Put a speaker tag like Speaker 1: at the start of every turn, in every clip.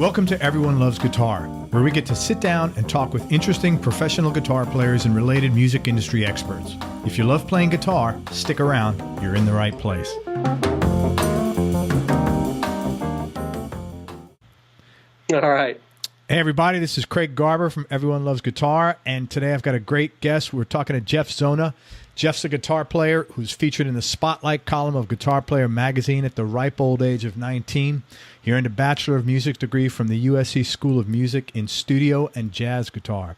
Speaker 1: Welcome to Everyone Loves Guitar, where we get to sit down and talk with interesting professional guitar players and related music industry experts. If you love playing guitar, stick around. You're in the right place.
Speaker 2: All right.
Speaker 1: Hey, everybody. This is Craig Garber from Everyone Loves Guitar, and today I've got a great guest. We're talking to Jeff Zona. Jeff's a guitar player who's featured in the Spotlight column of Guitar Player magazine at the ripe old age of 19. He earned a Bachelor of Music degree from the USC School of Music in studio and jazz guitar.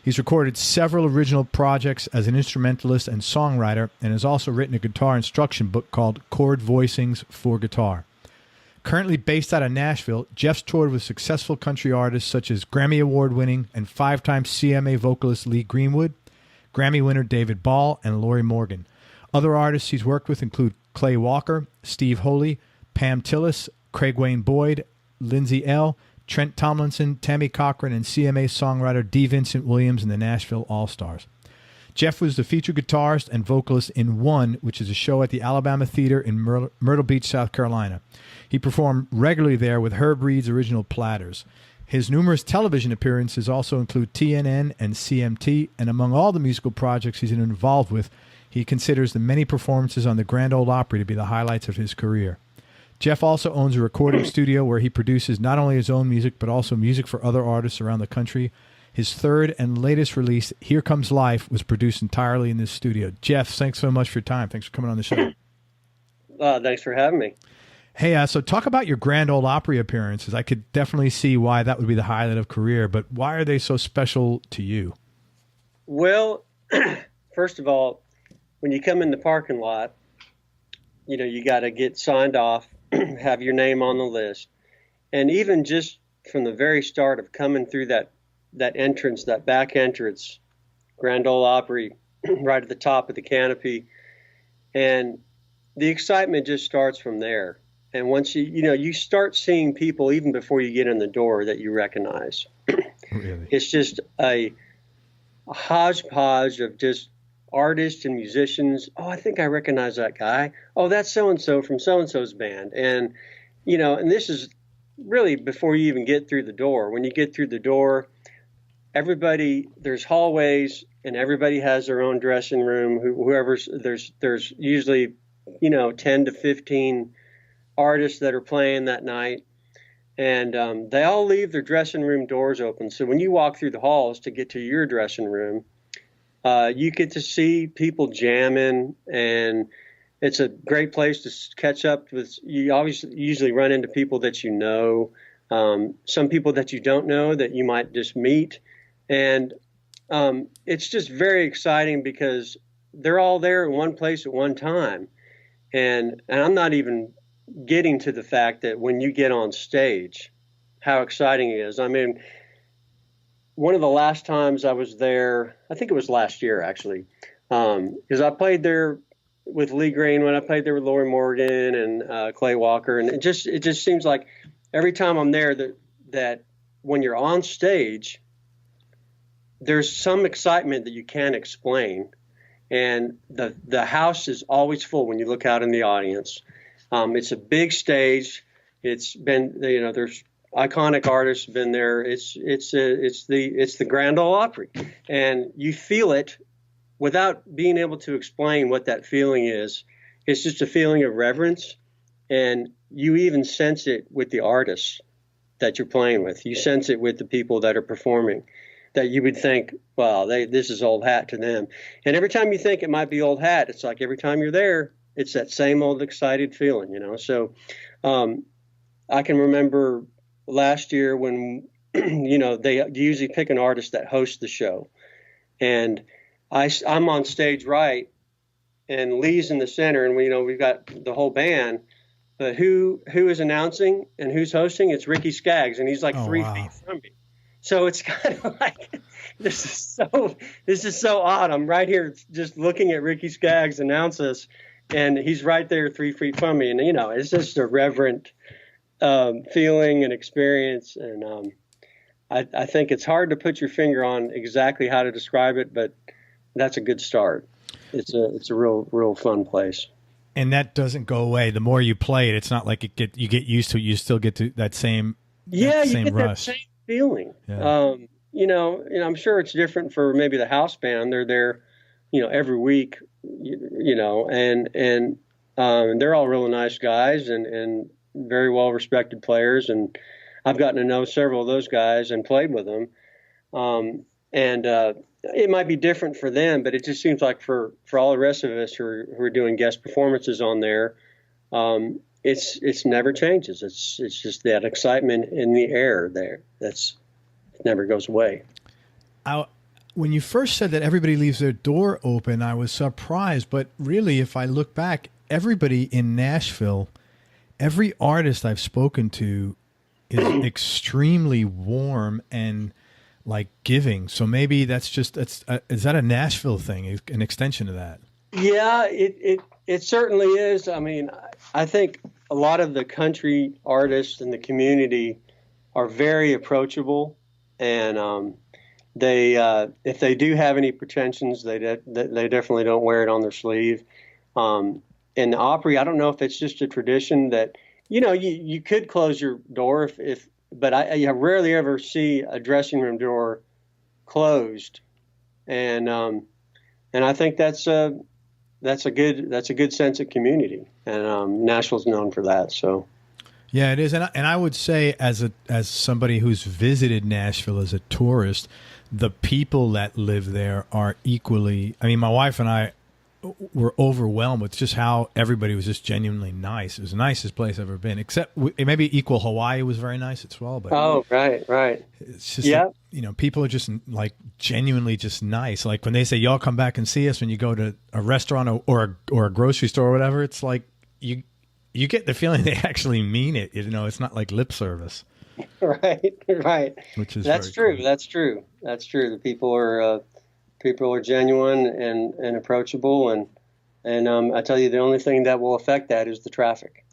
Speaker 1: He's recorded several original projects as an instrumentalist and songwriter, and has also written a guitar instruction book called Chord Voicings for Guitar. Currently based out of Nashville, Jeff's toured with successful country artists such as Grammy Award-winning and five-time CMA vocalist Lee Greenwood, Grammy winner David Ball, and Lori Morgan. Other artists he's worked with include Clay Walker, Steve Holy, Pam Tillis, Craig Wayne Boyd, Lindsay L., Trent Tomlinson, Tammy Cochran, and CMA songwriter D. Vincent Williams in the Nashville All-Stars. Jeff was the featured guitarist and vocalist in One, which is a show at the Alabama Theater in Myrtle Beach, South Carolina. He performed regularly there with Herb Reed's original Platters. His numerous television appearances also include TNN and CMT, and among all the musical projects he's involved with, he considers the many performances on the Grand Ole Opry to be the highlights of his career. Jeff also owns a recording studio where he produces not only his own music, but also music for other artists around the country. His third and latest release, Here Comes Life, was produced entirely in this studio. Jeff, thanks so much for your time. Thanks for coming on the show.
Speaker 2: Thanks for having me.
Speaker 1: Hey, so talk about your Grand Ole Opry appearances. I could definitely see why that would be the highlight of career, but why are they so special to you?
Speaker 2: Well, first of all, when you come in the parking lot, you got to get signed off, have your name on the list. And even just from the very start of coming through that entrance, that back entrance, Grand Ole Opry, right at the top of the canopy, and the excitement just starts from there. And once you start seeing people even before you get in the door that you recognize.
Speaker 1: Really?
Speaker 2: It's just a hodgepodge of just artists and musicians. Oh, I think I recognize that guy. Oh, that's so-and-so from so-and-so's band. And, and this is really before you even get through the door. When you get through the door, there's hallways and everybody has their own dressing room. There's usually, 10 to 15 artists that are playing that night. And they all leave their dressing room doors open. So when you walk through the halls to get to your dressing room, you get to see people jamming, and it's a great place to catch up with. You usually run into people that you know, some people that you don't know that you might just meet. And it's just very exciting because they're all there in one place at one time. And I'm not even getting to the fact that when you get on stage, how exciting it is. I mean, one of the last times I was there, I think it was last year actually, because I played there with Lee Greenwood, I played there with Lori Morgan and Clay Walker, and it just seems like every time I'm there that when you're on stage, there's some excitement that you can't explain, and the house is always full when you look out in the audience. It's a big stage. It's been, there's iconic artists have been there. It's the Grand Ole Opry, and you feel it without being able to explain what that feeling is. It's just a feeling of reverence, and you even sense it with the artists that you're playing with. You sense it with the people that are performing, that you would think, well, this is old hat to them. And every time you think it might be old hat, it's like every time you're there, it's that same old excited feeling, So I can remember last year when, they usually pick an artist that hosts the show. And I'm on stage right, and Lee's in the center, and we've got the whole band. But who is announcing and who's hosting? It's Ricky Skaggs, and he's like 3 feet from me. So it's kind of like this is so odd. I'm right here just looking at Ricky Skaggs announce us, and he's right there 3 feet from me. And it's just a reverent feeling and experience. And I think it's hard to put your finger on exactly how to describe it, but that's a good start. It's a real fun place.
Speaker 1: And that doesn't go away. The more you play it, it's not like you get used to it. You still get to that same
Speaker 2: Yeah, you
Speaker 1: same
Speaker 2: get
Speaker 1: rush.
Speaker 2: that same feeling.
Speaker 1: Yeah.
Speaker 2: I'm sure it's different for maybe the house band. They're there, every week, and they're all really nice guys and very well respected players. And I've gotten to know several of those guys and played with them. And it might be different for them, but it just seems like for all the rest of us who are doing guest performances on there, it's never changes. It's just that excitement in the air there. It never goes away.
Speaker 1: When you first said that everybody leaves their door open, I was surprised. But really, if I look back, everybody in Nashville, every artist I've spoken to is extremely warm and like giving. So maybe is that a Nashville thing, an extension of that?
Speaker 2: Yeah, it certainly is. I mean, I think a lot of the country artists in the community are very approachable, and they if they do have any pretensions, they definitely don't wear it on their sleeve. In the Opry, I don't know if it's just a tradition that you could close your door but I rarely ever see a dressing room door closed, and I think that's a good sense of community, and Nashville's known for that. So,
Speaker 1: yeah, it is, and I would say as somebody who's visited Nashville as a tourist, the people that live there are equally. I mean, my wife and I were overwhelmed with just how everybody was just genuinely nice. It was the nicest place I've ever been, except maybe equal Hawaii was very nice as well. But
Speaker 2: right.
Speaker 1: It's just people are just like genuinely just nice. Like when they say y'all come back and see us when you go to a restaurant or a grocery store or whatever, it's like you get the feeling they actually mean it. It's not like lip service.
Speaker 2: Right.
Speaker 1: Which is
Speaker 2: true.
Speaker 1: Cool.
Speaker 2: That's true. The people are genuine and approachable, and I tell you, the only thing that will affect that is the traffic.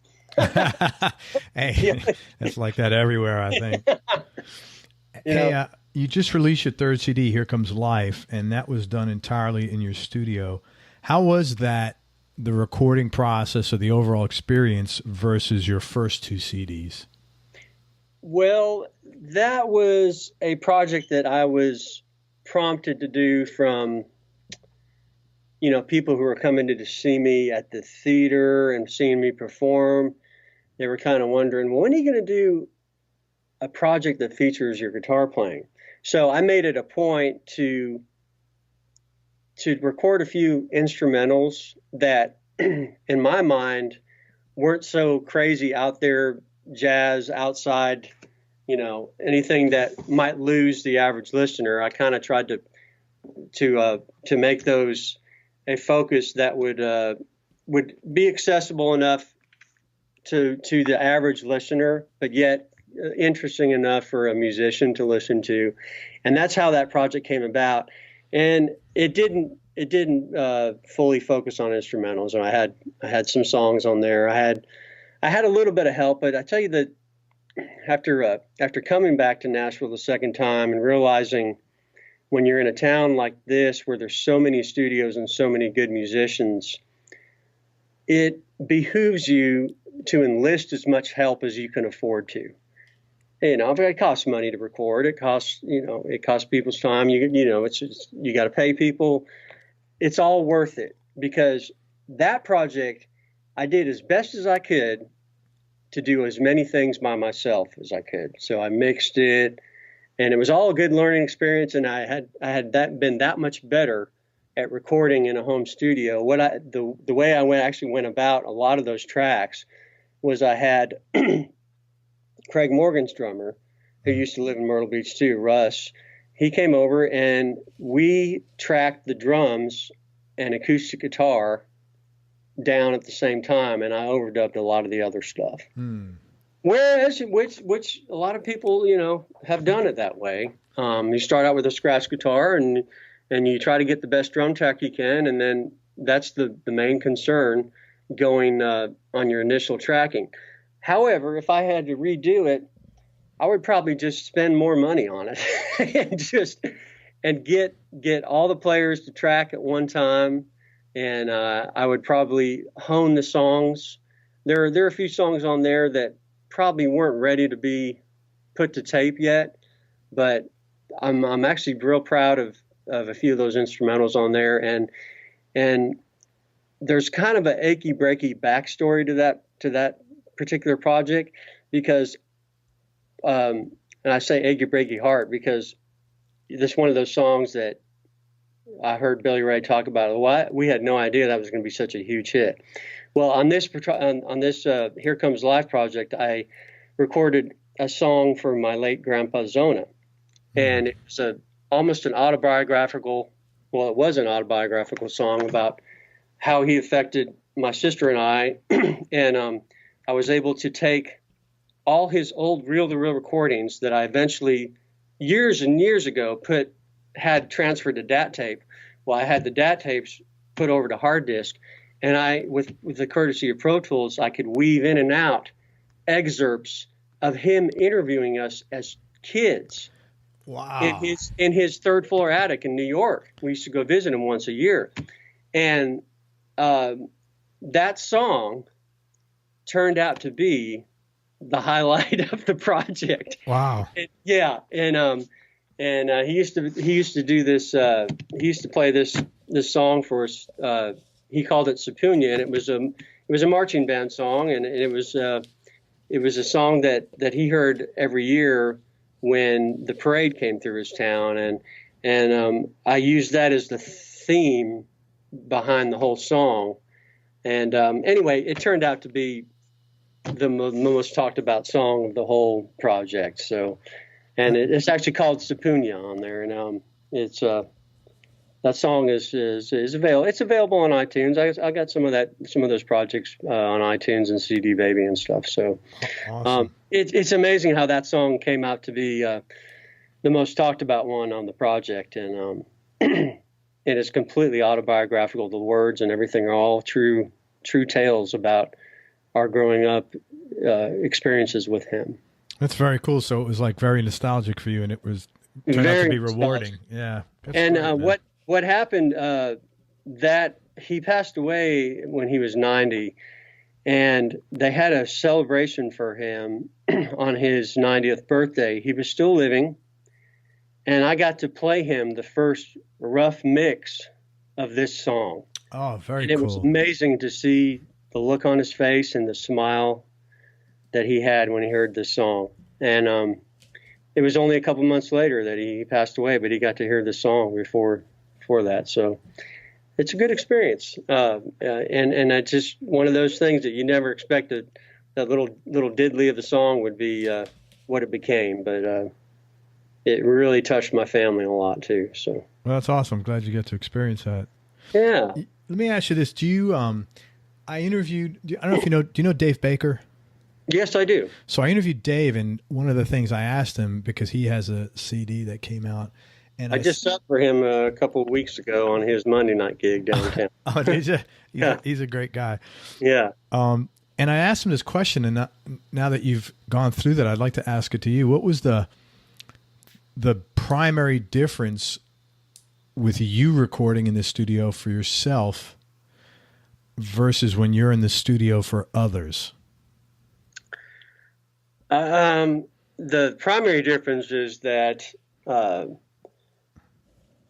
Speaker 1: Hey, it's like that everywhere, I think. You just released your third CD, Here Comes Life, and that was done entirely in your studio. How was that, the recording process or the overall experience versus your first two CDs?
Speaker 2: Well, that was a project that I was prompted to do from people who were coming to see me at the theater and seeing me perform. They were kind of wondering, well, when are you going to do a project that features your guitar playing? So I made it a point to record a few instrumentals that in my mind weren't so crazy out there, jazz, outside, anything that might lose the average listener. I kind of tried to make those a focus that would be accessible enough to the average listener, but yet interesting enough for a musician to listen to. And that's how that project came about. And it didn't fully focus on instrumentals. And I had some songs on there. I had a little bit of help, but I tell you that after coming back to Nashville the second time and realizing when you're in a town like this where there's so many studios and so many good musicians, it behooves you to enlist as much help as you can afford to. It costs money to record. It costs people's time. You got to pay people. It's all worth it, because that project I did as best as I could to do as many things by myself as I could. So I mixed it, and it was all a good learning experience. And I had been that much better at recording in a home studio. The way I went about a lot of those tracks was I had Craig Morgan's drummer, who used to live in Myrtle Beach too, Russ. He came over and we tracked the drums and acoustic guitar down at the same time, and I overdubbed a lot of the other stuff. Whereas, which a lot of people, have done it that way. You start out with a scratch guitar and you try to get the best drum track you can, and then that's the main concern going on your initial tracking. However, if I had to redo it, I would probably just spend more money on it and get all the players to track at one time. And I would probably hone the songs. There are a few songs on there that probably weren't ready to be put to tape yet, but I'm actually real proud of a few of those instrumentals on there, and there's kind of an achy breaky backstory to that particular project, because and I say achy breaky heart because this is one of those songs that I heard Billy Ray talk about. Why we had no idea that was going to be such a huge hit. Well, on this Here Comes Life project, I recorded a song for my late grandpa Zona, and it was almost an autobiographical. Well, it was an autobiographical song about how he affected my sister and I, and I was able to take all his old reel-to-reel recordings that I eventually, years and years ago, had transferred to DAT tape. Well, I had the DAT tapes put over to hard disk, and I, with the courtesy of Pro Tools, I could weave in and out excerpts of him interviewing us as kids.
Speaker 1: Wow.
Speaker 2: In his third floor attic in New York. We used to go visit him once a year, and that song turned out to be the highlight of the project.
Speaker 1: Wow.
Speaker 2: Yeah, and he used to do this. He used to play this song for us. He called it Sapunia, and it was a marching band song, and it was a song that he heard every year when the parade came through his town, and I used that as the theme behind the whole song. And anyway, it turned out to be the most talked about song of the whole project. So, and it's actually called Sapunia on there, and it's that song is available. It's available on iTunes. I got some of those projects on iTunes and CD Baby and stuff. So,
Speaker 1: awesome.
Speaker 2: It's amazing how that song came out to be the most talked about one on the project, and and it's completely autobiographical. The words and everything are all true tales about our growing up experiences with him.
Speaker 1: That's very cool. So it was like very nostalgic for you, and it turned out to be rewarding. Yeah.
Speaker 2: And what happened, that he passed away when he was 90, and they had a celebration for him on his 90th birthday. He was still living, and I got to play him the first rough mix of this song.
Speaker 1: Oh, very
Speaker 2: cool. It was amazing to see the look on his face and the smile that he had when he heard this song. And it was only a couple months later that he passed away, but he got to hear the song before that. So it's a good experience. And it's just one of those things that you never expected that little diddly of the song would be what it became. But it really touched my family a lot too. So.
Speaker 1: Well, that's awesome. I'm glad you get to experience that.
Speaker 2: Yeah.
Speaker 1: Let me ask you this. Do you, I don't know if you know, do you know Dave Baker?
Speaker 2: Yes, I do.
Speaker 1: So I interviewed Dave, and one of the things I asked him, because he has a CD that came out, and
Speaker 2: I just subbed for him a couple of weeks ago on his Monday night gig downtown.
Speaker 1: Oh, he's a great guy.
Speaker 2: Yeah.
Speaker 1: And I asked him this question, and now that you've gone through that, I'd like to ask it to you. What was the primary difference with you recording in the studio for yourself versus when you're in the studio for others?
Speaker 2: The primary difference is that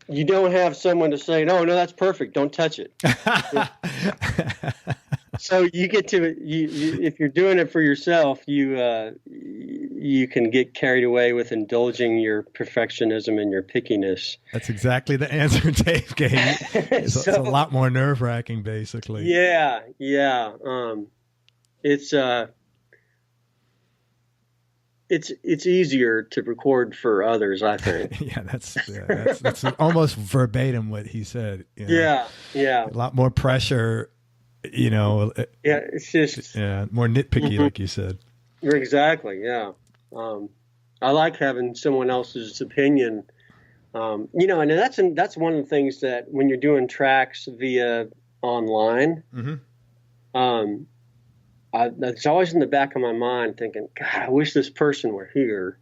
Speaker 2: you don't have someone to say, no, that's perfect, don't touch it. So you get to if you're doing it for yourself, you can get carried away with indulging your perfectionism and your pickiness.
Speaker 1: That's exactly the answer Dave gave. It's a lot more nerve-wracking, basically.
Speaker 2: Yeah. It's easier to record for others, I think.
Speaker 1: Yeah, that's almost verbatim what he said. You know?
Speaker 2: Yeah.
Speaker 1: A lot more pressure, you know.
Speaker 2: Yeah, it's just
Speaker 1: more nitpicky, like you said.
Speaker 2: Exactly. Yeah. I like having someone else's opinion. And that's one of the things that when you're doing tracks via online, it's always in the back of my mind thinking, God, I wish this person were here.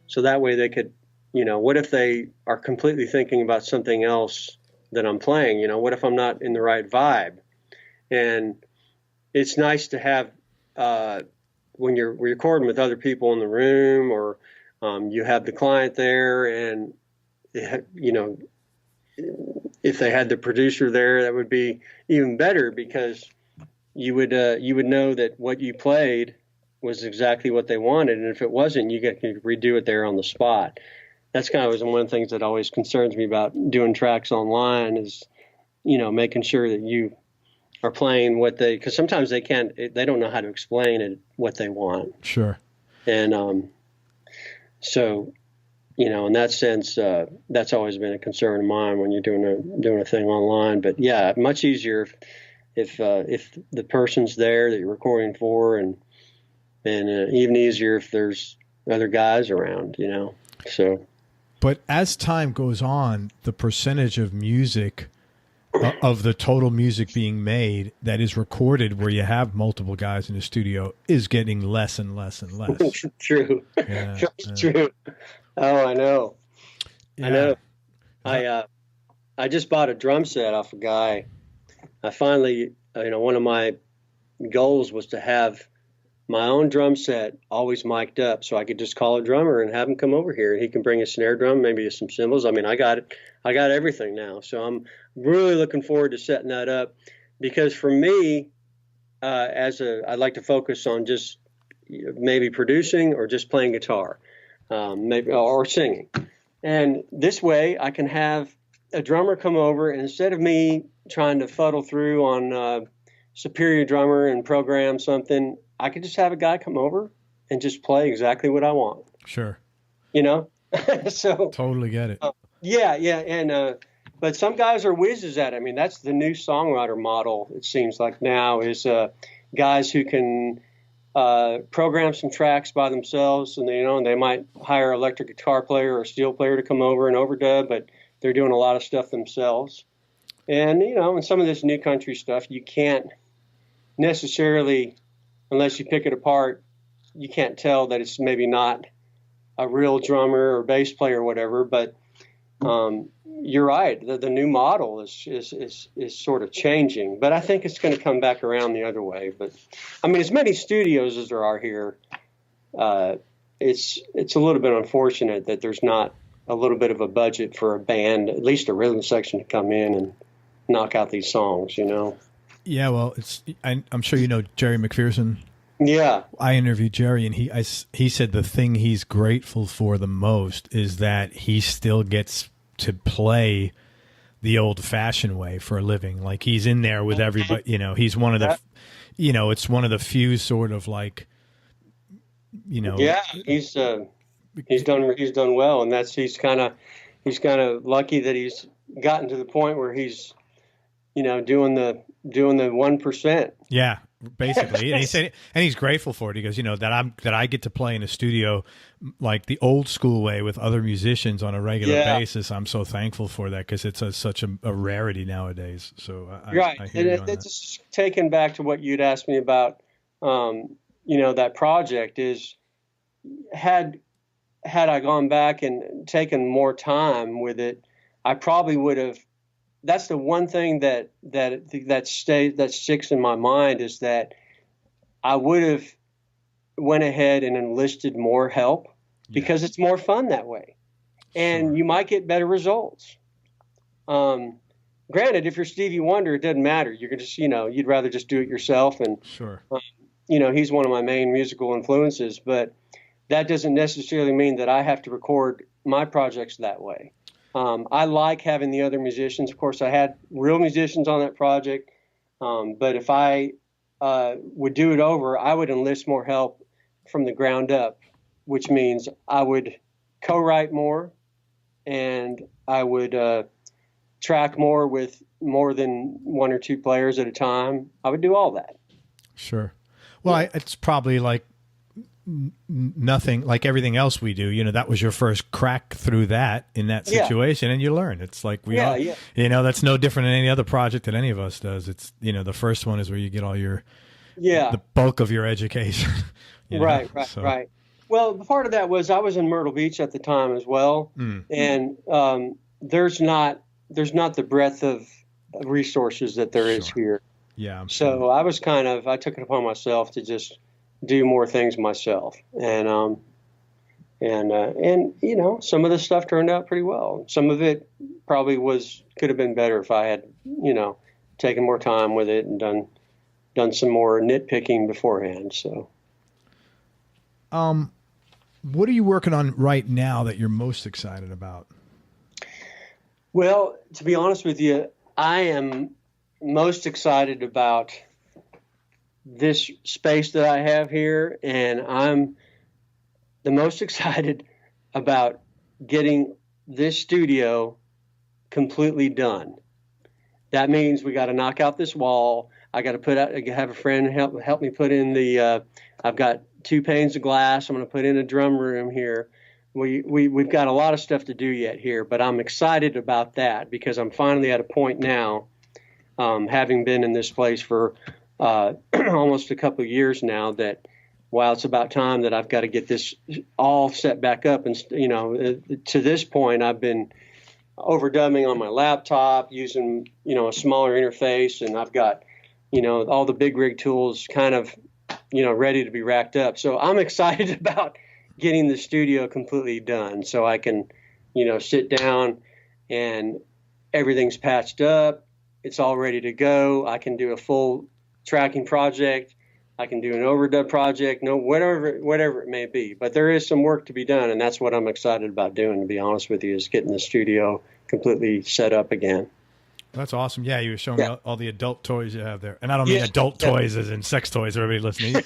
Speaker 2: So that way they could, what if they are completely thinking about something else that I'm playing? What if I'm not in the right vibe? And it's nice to have, when you're recording with other people in the room or You have the client there, and you know, if they had the producer there, that would be even better, because you would know that what you played was exactly what they wanted, and if it wasn't, you could redo it there on the spot. That's kind of one of the things that always concerns me about doing tracks online, is, you know, making sure that you are playing what because sometimes they don't know how to explain it, what they want.
Speaker 1: Sure.
Speaker 2: And so, you know, in that sense, that's always been a concern of mine when you're doing a thing online. But yeah, much easier if the person's there that you're recording for, and even easier if there's other guys around, you know. So.
Speaker 1: But as time goes on, the percentage of music, of the total music being made that is recorded where you have multiple guys in the studio, is getting less and less and less.
Speaker 2: True.
Speaker 1: Yeah,
Speaker 2: True. Oh, I know.
Speaker 1: Yeah.
Speaker 2: I know. I just bought a drum set off a guy. I finally, you know, one of my goals was to have my own drum set always mic'd up, so I could just call a drummer and have him come over here, and he can bring a snare drum, maybe some cymbals. I mean, I got everything now. So I'm really looking forward to setting that up, because for me, I'd like to focus on just maybe producing or just playing guitar, maybe, or singing. And this way I can have a drummer come over, and instead of me trying to fuddle through on Superior Drummer and program something, I could just have a guy come over and just play exactly what I want.
Speaker 1: Sure.
Speaker 2: You know? So
Speaker 1: totally get it.
Speaker 2: Yeah. And but some guys are whizzes at it. I mean, that's the new songwriter model, it seems like now, is guys who can program some tracks by themselves, and they might hire an electric guitar player or a steel player to come over and overdub, but they're doing a lot of stuff themselves. And in some of this new country stuff, you can't necessarily, unless you pick it apart, you can't tell that it's maybe not a real drummer or bass player or whatever. But you're right, the new model is sort of changing, but I think it's going to come back around the other way. But I mean, as many studios as there are here, it's a little bit unfortunate that there's not a little bit of a budget for a band, at least a rhythm section, to come in and knock out these songs.
Speaker 1: Yeah, well, I'm sure you know Jerry McPherson.
Speaker 2: Yeah,
Speaker 1: I interviewed Jerry, and he said the thing he's grateful for the most is that he still gets to play the old-fashioned way for a living. Like, he's in there with everybody. He's one of the, it's one of the few sort of like,
Speaker 2: Yeah, he's done well, and he's kind of lucky that he's gotten to the point where he's, doing the 1%.
Speaker 1: Yeah, basically. And he said, and he's grateful for it. He goes, that I get to play in a studio like the old school way with other musicians on a regular basis. I'm so thankful for that, because it's such a rarity nowadays. So I hear you on that.
Speaker 2: It's taken back to what you'd asked me about. That project is, had I gone back and taken more time with it, I probably would have. That's the one thing that sticks in my mind, is that I would have went ahead and enlisted more help, because it's more fun that way, and you might get better results. Granted, if you're Stevie Wonder, it doesn't matter. You can just, you'd rather just do it yourself, and
Speaker 1: sure.
Speaker 2: He's one of my main musical influences, but that doesn't necessarily mean that I have to record my projects that way. I like having the other musicians. Of course, I had real musicians on that project, but if I would do it over, I would enlist more help from the ground up, which means I would co-write more, and I would track more with more than one or two players at a time. I would do all that.
Speaker 1: Sure. Well, it's probably like nothing like everything else we do. That was your first crack through that in that situation, and you learn. It's like that's no different than any other project that any of us does. It's the first one is where you get all the bulk of your education. Right.
Speaker 2: Well, part of that was I was in Myrtle Beach at the time as well, and there's not the breadth of resources that there is here.
Speaker 1: Yeah.
Speaker 2: So I took it upon myself to just do more things myself, and And you know, some of the stuff turned out pretty well. Some of it probably could have been better if I had, you know, taken more time with it and done some more nitpicking beforehand. So,
Speaker 1: what are you working on right now that you're most excited about?
Speaker 2: Well, to be honest with you, I am most excited about this space that I have here, and I'm the most excited about getting this studio completely done. That means we got to knock out this wall. I got to have a friend help me put in I've got 2 panes of glass. I'm going to put in a drum room here. We've got a lot of stuff to do yet here, but I'm excited about that because I'm finally at a point now, having been in this place for almost a couple of years now, that wow, it's about time that I've got to get this all set back up. And, you know, to this point, I've been overdubbing on my laptop using, you know, a smaller interface, and I've got, you know, all the big rig tools kind of, you know, ready to be racked up. So I'm excited about getting the studio completely done so I can, you know, sit down and everything's patched up. It's all ready to go. I can do a full tracking project. I can do an overdub project, whatever it may be. But there is some work to be done, and that's what I'm excited about doing, to be honest with you, is getting the studio completely set up again.
Speaker 1: That's awesome. Yeah, you were showing me all the adult toys you have there. And I don't mean adult toys as in sex toys, everybody listening.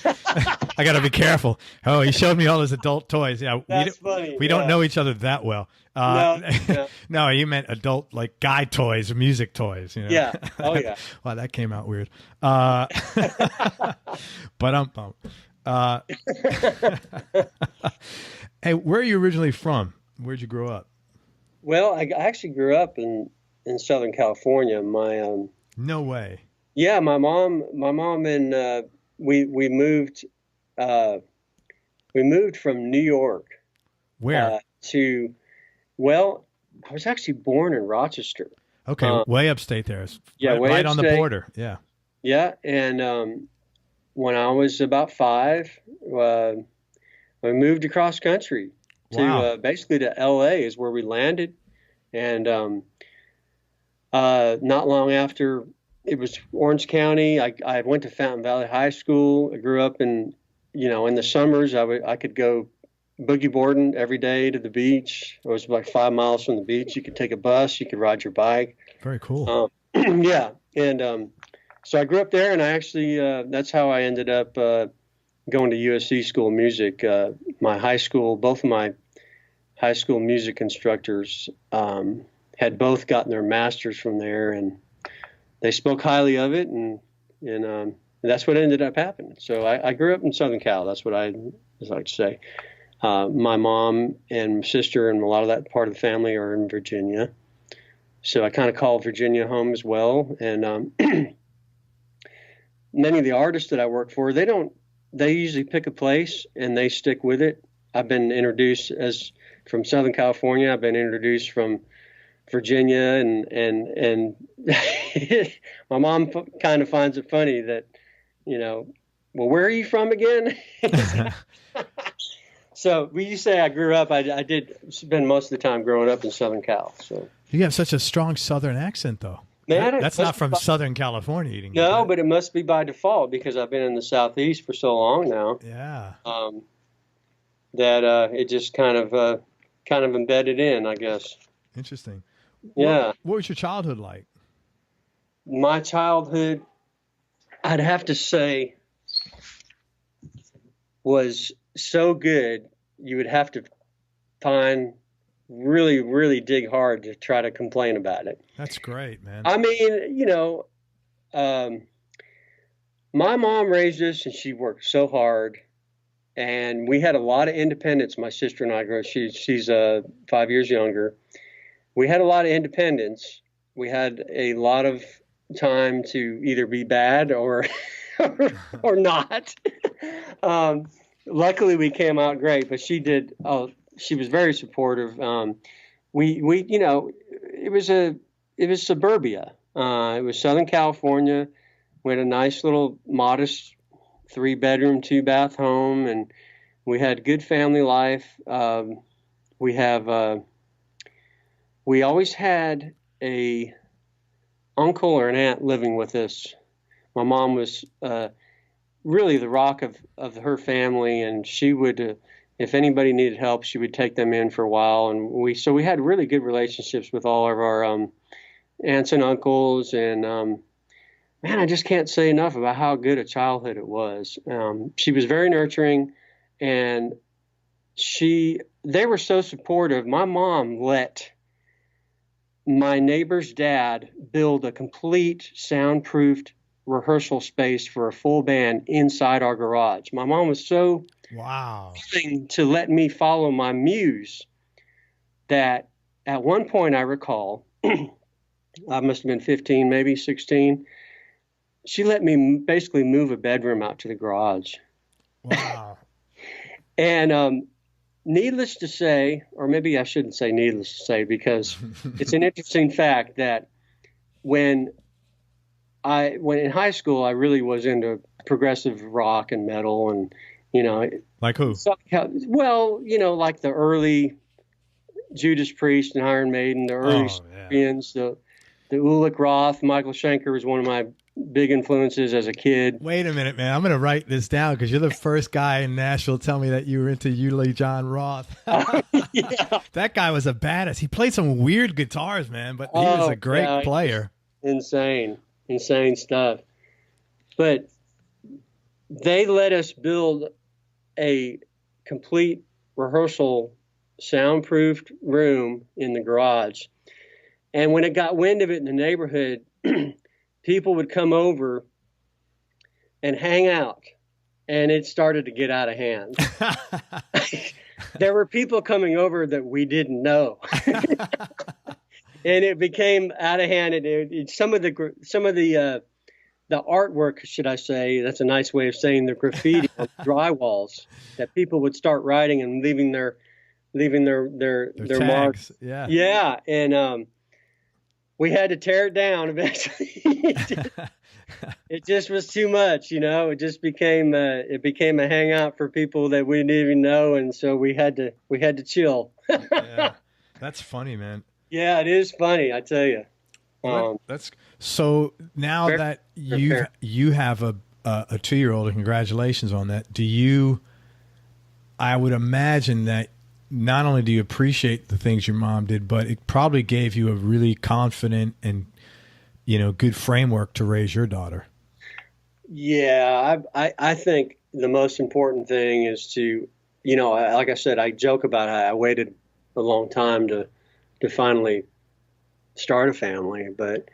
Speaker 1: I got to be careful. Oh, he showed me all his adult toys. Yeah,
Speaker 2: that's funny.
Speaker 1: We don't know each other that well. No, you meant adult, like guy toys or music toys. You know?
Speaker 2: Yeah. Oh, yeah.
Speaker 1: Wow, that came out weird. But hey, where are you originally from? Where'd you grow up?
Speaker 2: Well, I actually grew up in Southern California.
Speaker 1: No way.
Speaker 2: Yeah, my mom and we moved from New York.
Speaker 1: Where?
Speaker 2: I was actually born in Rochester.
Speaker 1: Okay, way upstate there.
Speaker 2: Yeah,
Speaker 1: right on the border. Yeah.
Speaker 2: Yeah, and when I was about 5, we moved across country to basically to L.A. is where we landed, and not long after, it was Orange County. I went to Fountain Valley High School. I grew up in the summers, I could go boogie boarding every day to the beach. It was like 5 miles from the beach. You could take a bus. You could ride your bike.
Speaker 1: Very cool.
Speaker 2: Yeah. And so I grew up there, and I actually, that's how I ended up going to USC School of Music. Both of my high school music instructors had both gotten their masters from there, and they spoke highly of it, and that's what ended up happening. So I grew up in Southern Cal. That's what I like to say. My mom and sister and a lot of that part of the family are in Virginia. So I kind of call Virginia home as well. And many of the artists that I work for, they usually pick a place and they stick with it. I've been introduced from Southern California. I've been introduced from Virginia, and my mom kind of finds it funny that, well, where are you from again? So when you say I grew up, I did spend most of the time growing up in Southern Cal. So
Speaker 1: you have such a strong Southern accent, though.
Speaker 2: Man,
Speaker 1: that's not from Southern California eating.
Speaker 2: No, but it must be by default because I've been in the Southeast for so long now.
Speaker 1: Yeah.
Speaker 2: That it just kind of embedded in, I guess.
Speaker 1: Interesting.
Speaker 2: Yeah.
Speaker 1: What was your childhood like?
Speaker 2: My childhood, I'd have to say, was so good. You would have to really, really dig hard to try to complain about it.
Speaker 1: That's great, man.
Speaker 2: I mean, my mom raised us and she worked so hard, and we had a lot of independence. My sister and I grew up. She's 5 years younger. We had a lot of independence. We had a lot of time to either be bad or or not. Luckily, we came out great, but she did. She was very supportive. It was suburbia. It was Southern California. We had a nice little modest 3-bedroom, 2-bath home, and We had good family life. We always had a uncle or an aunt living with us. My mom was really the rock of her family, and she would, if anybody needed help, she would take them in for a while. And we had really good relationships with all of our aunts and uncles. And man, I just can't say enough about how good a childhood it was. She was very nurturing, and they were so supportive. My mom let my neighbor's dad build a complete soundproofed rehearsal space for a full band inside our garage. My mom was so willing to let me follow my muse that at one point I recall, I must have been 15, maybe 16, she let me basically move a bedroom out to the garage.
Speaker 1: Wow.
Speaker 2: And needless to say, or maybe I shouldn't say needless to say, because it's an interesting fact that when in high school, I really was into progressive rock and metal, and, you know.
Speaker 1: Like who?
Speaker 2: Well, you know, like the early Judas Priest and Iron Maiden, the early Scorpions, the Ulrich Roth. Michael Schenker was one of my big influences as a kid.
Speaker 1: Wait a minute, man. I'm going to write this down because you're the first guy in Nashville to tell me that you were into Uli John Roth.
Speaker 2: Yeah.
Speaker 1: That guy was a badass. He played some weird guitars, man, but he was a great player.
Speaker 2: Insane stuff. But they let us build a complete rehearsal soundproofed room in the garage. And when it got wind of it in the neighborhood, people would come over and hang out, and it started to get out of hand. There were people coming over that we didn't know. And it became out of hand. And some of the artwork, should I say, that's a nice way of saying the graffiti on the drywalls that people would start writing and leaving their
Speaker 1: tags.
Speaker 2: marks.
Speaker 1: Yeah.
Speaker 2: Yeah. And we had to tear it down eventually. It just was too much, you know. It just became a hangout for people that we didn't even know, and so we had to chill.
Speaker 1: Yeah. That's funny, man.
Speaker 2: Yeah, it is funny, I tell you.
Speaker 1: That's so. Now that you have a 2-year-old, and congratulations on that. I would imagine that not only do you appreciate the things your mom did, but it probably gave you a really confident and, you know, good framework to raise your daughter.
Speaker 2: Yeah, I think the most important thing is to, you know, like I said, I joke about how I waited a long time to finally start a family, but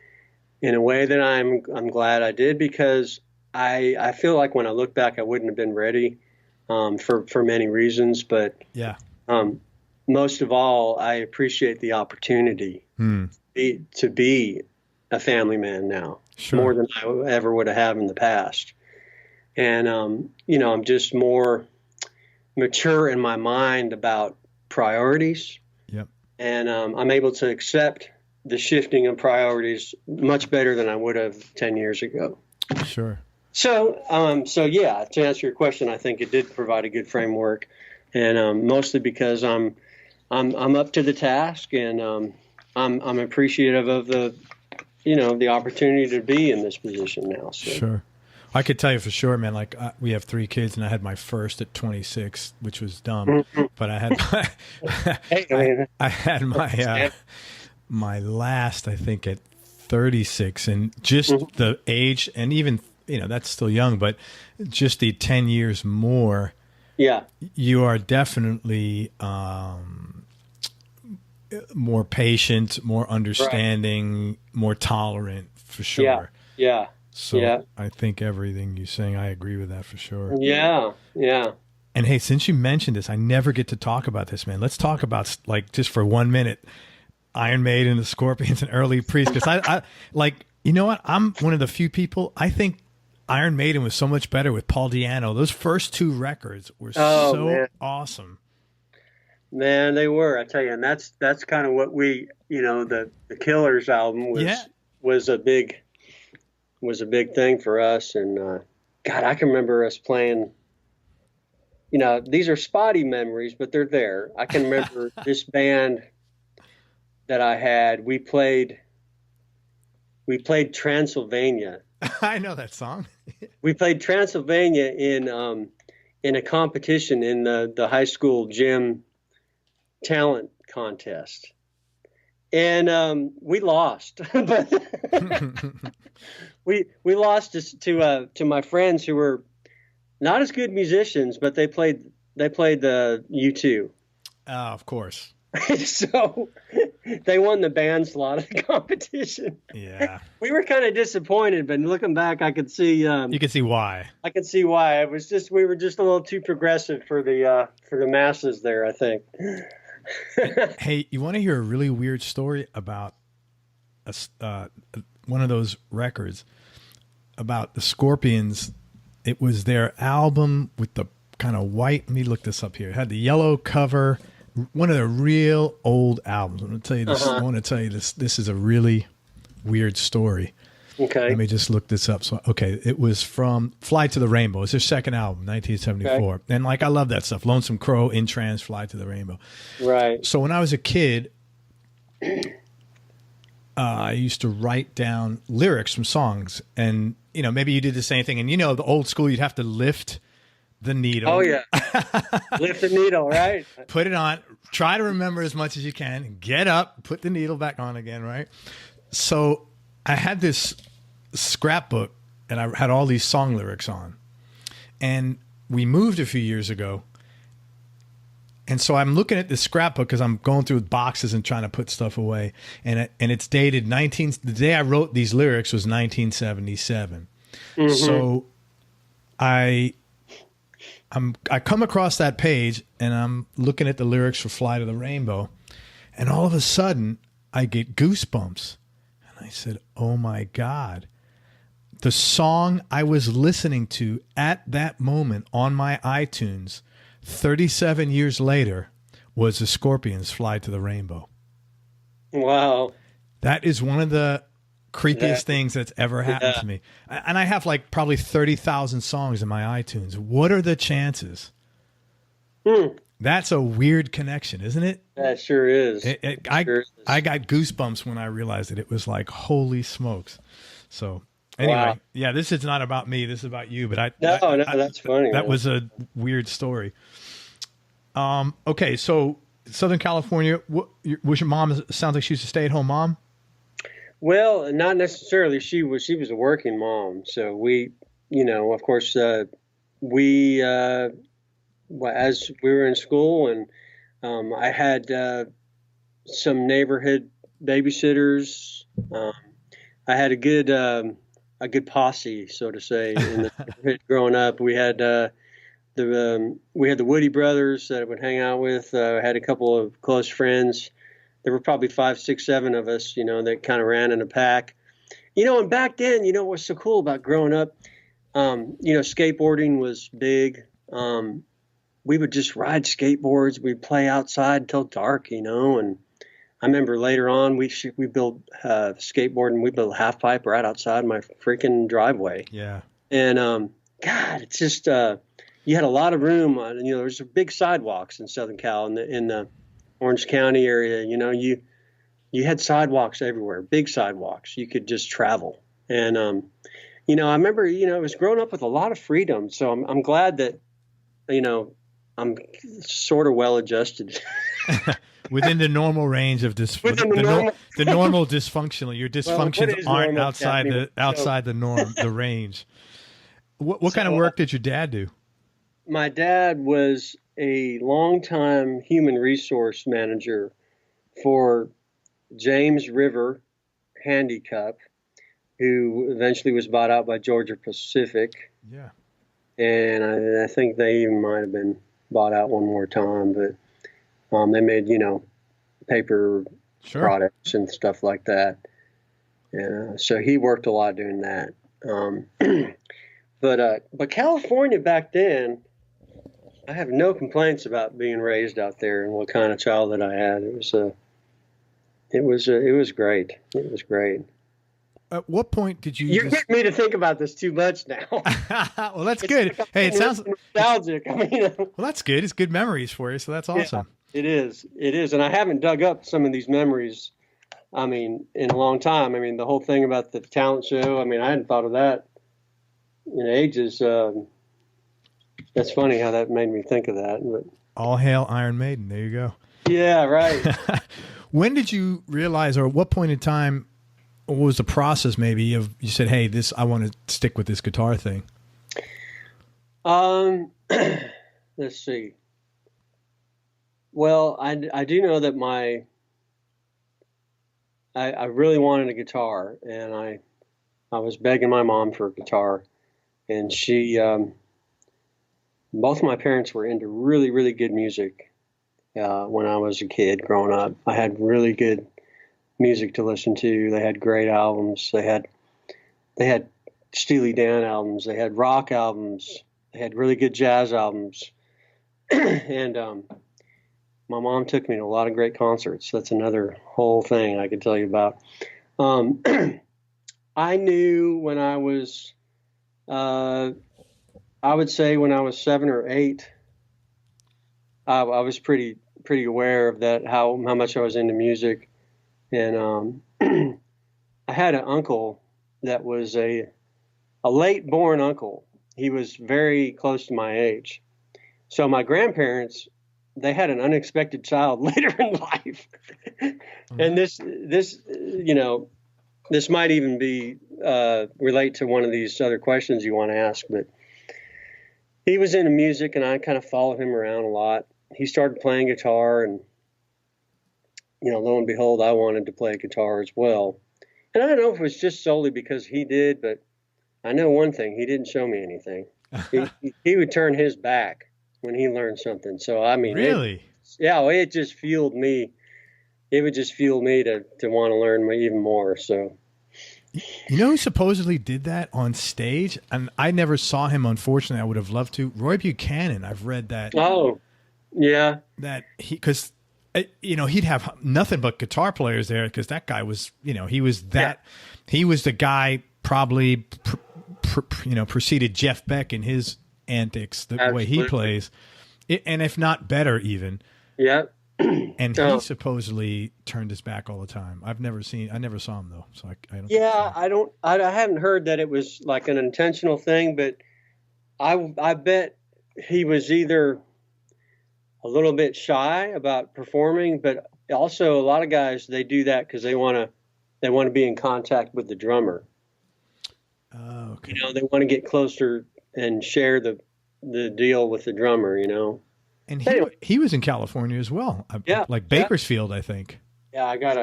Speaker 2: in a way that I'm glad I did, because I feel like when I look back, I wouldn't have been ready for many reasons, but
Speaker 1: yeah.
Speaker 2: Most of all, I appreciate the opportunity to be a family man now, more than I ever would have in the past. And, you know, I'm just more mature in my mind about priorities.
Speaker 1: Yep. And
Speaker 2: I'm able to accept the shifting of priorities much better than I would have 10 years ago.
Speaker 1: Sure. So
Speaker 2: yeah, to answer your question, I think it did provide a good framework, and mostly because I'm up to the task, and I'm appreciative of the opportunity to be in this position now. So. Sure.
Speaker 1: I could tell you for sure, man, like we have 3 kids, and I had my first at 26, which was dumb, but I had I had my last, I think, at 36, and just the age, and even, you know, that's still young, but just the 10 years more.
Speaker 2: Yeah.
Speaker 1: You are definitely more patient, more understanding, more tolerant, for sure.
Speaker 2: Yeah.
Speaker 1: So I think everything you're saying, I agree with that for sure.
Speaker 2: Yeah.
Speaker 1: And hey, since you mentioned this, I never get to talk about this, man. Let's talk about, like, just for 1 minute, Iron Maiden, the Scorpions, and early Priest. Because I like, you know what? I'm one of the few people, I think Iron Maiden was so much better with Paul Di'Anno. Those first 2 records were awesome.
Speaker 2: Man, they were, I tell you. And that's kind of what we, you know, the Killers album was a big thing for us. And God, I can remember us playing, these are spotty memories, but they're there. I can remember this band that I had. We played Transylvania.
Speaker 1: I know that song.
Speaker 2: We played Transylvania in a competition in the high school gym talent contest, and we lost. But we lost to my friends who were not as good musicians, but they played the U2.
Speaker 1: Of course.
Speaker 2: So they won the band slot of the competition.
Speaker 1: Yeah.
Speaker 2: We were kind of disappointed, but looking back, I could see.
Speaker 1: You can see why.
Speaker 2: I could see why. It was just we were just a little too progressive for the masses there, I think.
Speaker 1: Hey, you want to hear a really weird story about one of those records about the Scorpions? It was their album with the kind of white. Let me look this up here. It had the yellow cover. One of the real old albums. I'm going to tell you this. I want to tell you this. This is a really weird story.
Speaker 2: Okay.
Speaker 1: Let me just look this up. So, okay, it was from Fly to the Rainbow. It's their second album, 1974. Okay. And I love that stuff. Lonesome Crow, In Trance, Fly to the Rainbow.
Speaker 2: Right.
Speaker 1: So when I was a kid, I used to write down lyrics from songs, and maybe you did the same thing. And the old school, you'd have to lift the needle.
Speaker 2: Oh yeah, lift the needle, right?
Speaker 1: Put it on. Try to remember as much as you can. Get up, put the needle back on again, right? So I had this scrapbook, and I had all these song lyrics on. And we moved a few years ago. And so I'm looking at this scrapbook because I'm going through boxes and trying to put stuff away. And it's dated the day I wrote these lyrics was 1977. Mm-hmm. So I come across that page and I'm looking at the lyrics for Fly to the Rainbow. And all of a sudden I get goosebumps. And I said, oh my God. The song I was listening to at that moment on my iTunes 37 years later was the Scorpions' Fly to the Rainbow.
Speaker 2: Wow.
Speaker 1: That is one of the creepiest things that's ever happened to me. And I have probably 30,000 songs in my iTunes. What are the chances? That's a weird connection, isn't it?
Speaker 2: That sure is.
Speaker 1: I got goosebumps when I realized it. It was like, holy smokes. So anyway, yeah, this is not about me. This is about you. But
Speaker 2: no, that's funny.
Speaker 1: That was a weird story. Okay, so Southern California. Was your mom? Sounds like she was a stay-at-home mom.
Speaker 2: Well, not necessarily. She was a working mom. So we, of course, as we were in school, and I had some neighborhood babysitters. I had a good posse, so to say, in the neighborhood growing up. We had the Woody brothers that I would hang out with. I had a couple of close friends. There were probably 5, 6, 7 of us, that kind of ran in a pack. And back then, what's so cool about growing up, skateboarding was big. We would just ride skateboards. We'd play outside until dark, and I remember later on we built skateboard, and we built a half pipe right outside my freaking driveway.
Speaker 1: Yeah.
Speaker 2: And God, it's just you had a lot of room. There's big sidewalks in Southern Cal in the Orange County area. You had sidewalks everywhere, big sidewalks. You could just travel. And I remember it was growing up with a lot of freedom. So I'm glad that I'm sort of well adjusted.
Speaker 1: Within the normal range of the normal dysfunctional. Your dysfunctions aren't outside the norm, the range. What kind of work did your dad do?
Speaker 2: My dad was a longtime human resource manager for James River Handicap, who eventually was bought out by Georgia Pacific.
Speaker 1: Yeah.
Speaker 2: And I think they even might have been bought out one more time, but they made, paper products and stuff like that. And so he worked a lot doing that. But California back then, I have no complaints about being raised out there and what kind of childhood I had. It was great. It was great.
Speaker 1: at what point did you?
Speaker 2: You're getting me to think about this too much now.
Speaker 1: Well, that's good. Hey, it sounds
Speaker 2: nostalgic. I mean,
Speaker 1: well, that's good. It's good memories for you, so that's awesome.
Speaker 2: Yeah, it is. It is, and I haven't dug up some of these memories. I mean, in a long time. I mean, the whole thing about the talent show. I mean, I hadn't thought of that in ages. That's funny how that made me think of that. But
Speaker 1: all hail Iron Maiden. There you go.
Speaker 2: Yeah, right.
Speaker 1: When did you realize, or at what point in time, what was the process maybe of you said, hey, I want to stick with this guitar thing?
Speaker 2: Let's see. Well, I do know that I really wanted a guitar, and I was begging my mom for a guitar, and she, both my parents were into really, really good music. When I was a kid growing up, I had really good music to listen to. They had great albums. They had Steely Dan albums. They had rock albums. They had really good jazz albums. And my mom took me to a lot of great concerts. That's another whole thing I could tell you about. I knew when I was, I would say when I was 7 or 8, I was pretty aware of that, how much I was into music. And I had an uncle that was a late born uncle. He was very close to my age. So my grandparents, they had an unexpected child later in life. And this, you know, this might even be relate to one of these other questions you want to ask, but he was into music and I kind of followed him around a lot. He started playing guitar, and, you know, lo and behold, I wanted to play guitar as well. And I don't know if it was just solely because he did, but I know one thing, he didn't show me anything. He would turn his back when he learned something. So, I mean,
Speaker 1: really?
Speaker 2: It just fueled me. It would just fuel me to want to learn even more. So,
Speaker 1: you know who supposedly did that on stage? And I never saw him, unfortunately. I would have loved to. Roy Buchanan. I've read that.
Speaker 2: Oh, yeah.
Speaker 1: That because, you know, he'd have nothing but guitar players there because that guy was, you know, he was the guy probably, preceded Jeff Beck in his antics, the way he plays, and if not better even.
Speaker 2: Yeah.
Speaker 1: And he supposedly turned his back all the time. I never saw him though. So I don't.
Speaker 2: Yeah, I haven't heard that it was like an intentional thing, but I bet he was either a little bit shy about performing, but also a lot of guys, they do that because they want to be in contact with the drummer.
Speaker 1: Oh, okay.
Speaker 2: You know, they want to get closer and share the deal with the drummer, you know.
Speaker 1: And he was in California as well.
Speaker 2: Yeah,
Speaker 1: like Bakersfield, I think.
Speaker 2: Yeah, I got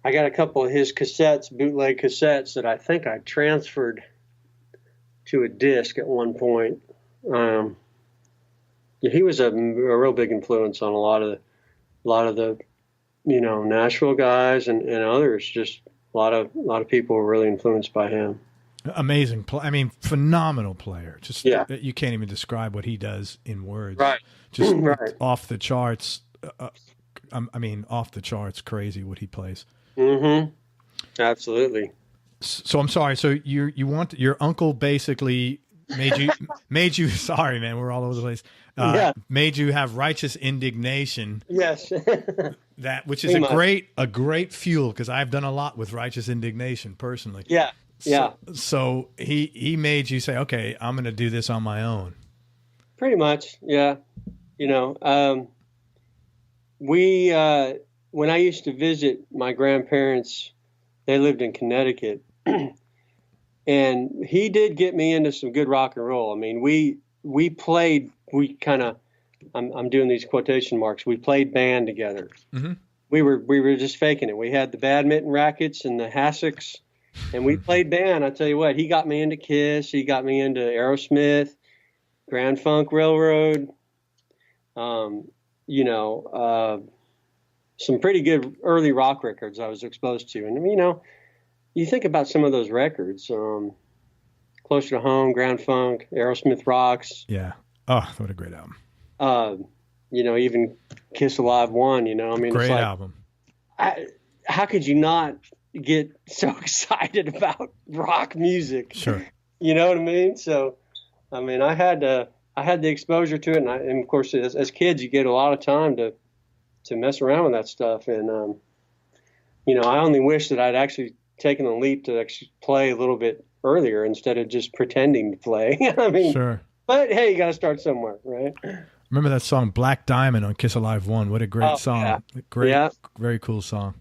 Speaker 2: a couple of his cassettes, bootleg cassettes, that I think I transferred to a disc at one point. He was a real big influence on a lot of the, you know, Nashville guys and others. Just a lot of people were really influenced by him.
Speaker 1: Amazing. I mean, phenomenal player. Just you can't even describe what he does in words.
Speaker 2: Right.
Speaker 1: Just off the charts. I mean, off the charts. Crazy what he plays.
Speaker 2: Mm-hmm. Absolutely.
Speaker 1: So I'm sorry. So your uncle basically made you. Sorry, man. We're all over the place. Made you have righteous indignation.
Speaker 2: Yes.
Speaker 1: Which is a great fuel, because I've done a lot with righteous indignation personally.
Speaker 2: Yeah. Yeah.
Speaker 1: So he made you say, okay, I'm going to do this on my own.
Speaker 2: Pretty much. Yeah. You know, when I used to visit my grandparents, they lived in Connecticut, and he did get me into some good rock and roll. I mean, we played, I'm doing these quotation marks. We played band together. Mm-hmm. We were just faking it. We had the badminton rackets and the hassocks, and we played band. I tell you what, he got me into Kiss. He got me into Aerosmith, Grand Funk Railroad. Some pretty good early rock records I was exposed to. And, you know, you think about some of those records, Closer to Home, Grand Funk, Aerosmith Rocks.
Speaker 1: Yeah. Oh, what a great album.
Speaker 2: Even Kiss Alive 1, you know, I mean,
Speaker 1: great
Speaker 2: it's like,
Speaker 1: album.
Speaker 2: How could you not get so excited about rock music.
Speaker 1: Sure.
Speaker 2: You know what I mean? So, I mean, I had the exposure to it, and of course, as kids, you get a lot of time to mess around with that stuff. And you know, I only wish that I'd actually taken the leap to actually play a little bit earlier instead of just pretending to play. I mean,
Speaker 1: sure.
Speaker 2: But hey, you got to start somewhere, right?
Speaker 1: Remember that song Black Diamond on Kiss Alive 1? What a great song.
Speaker 2: Yeah.
Speaker 1: Great, very cool song.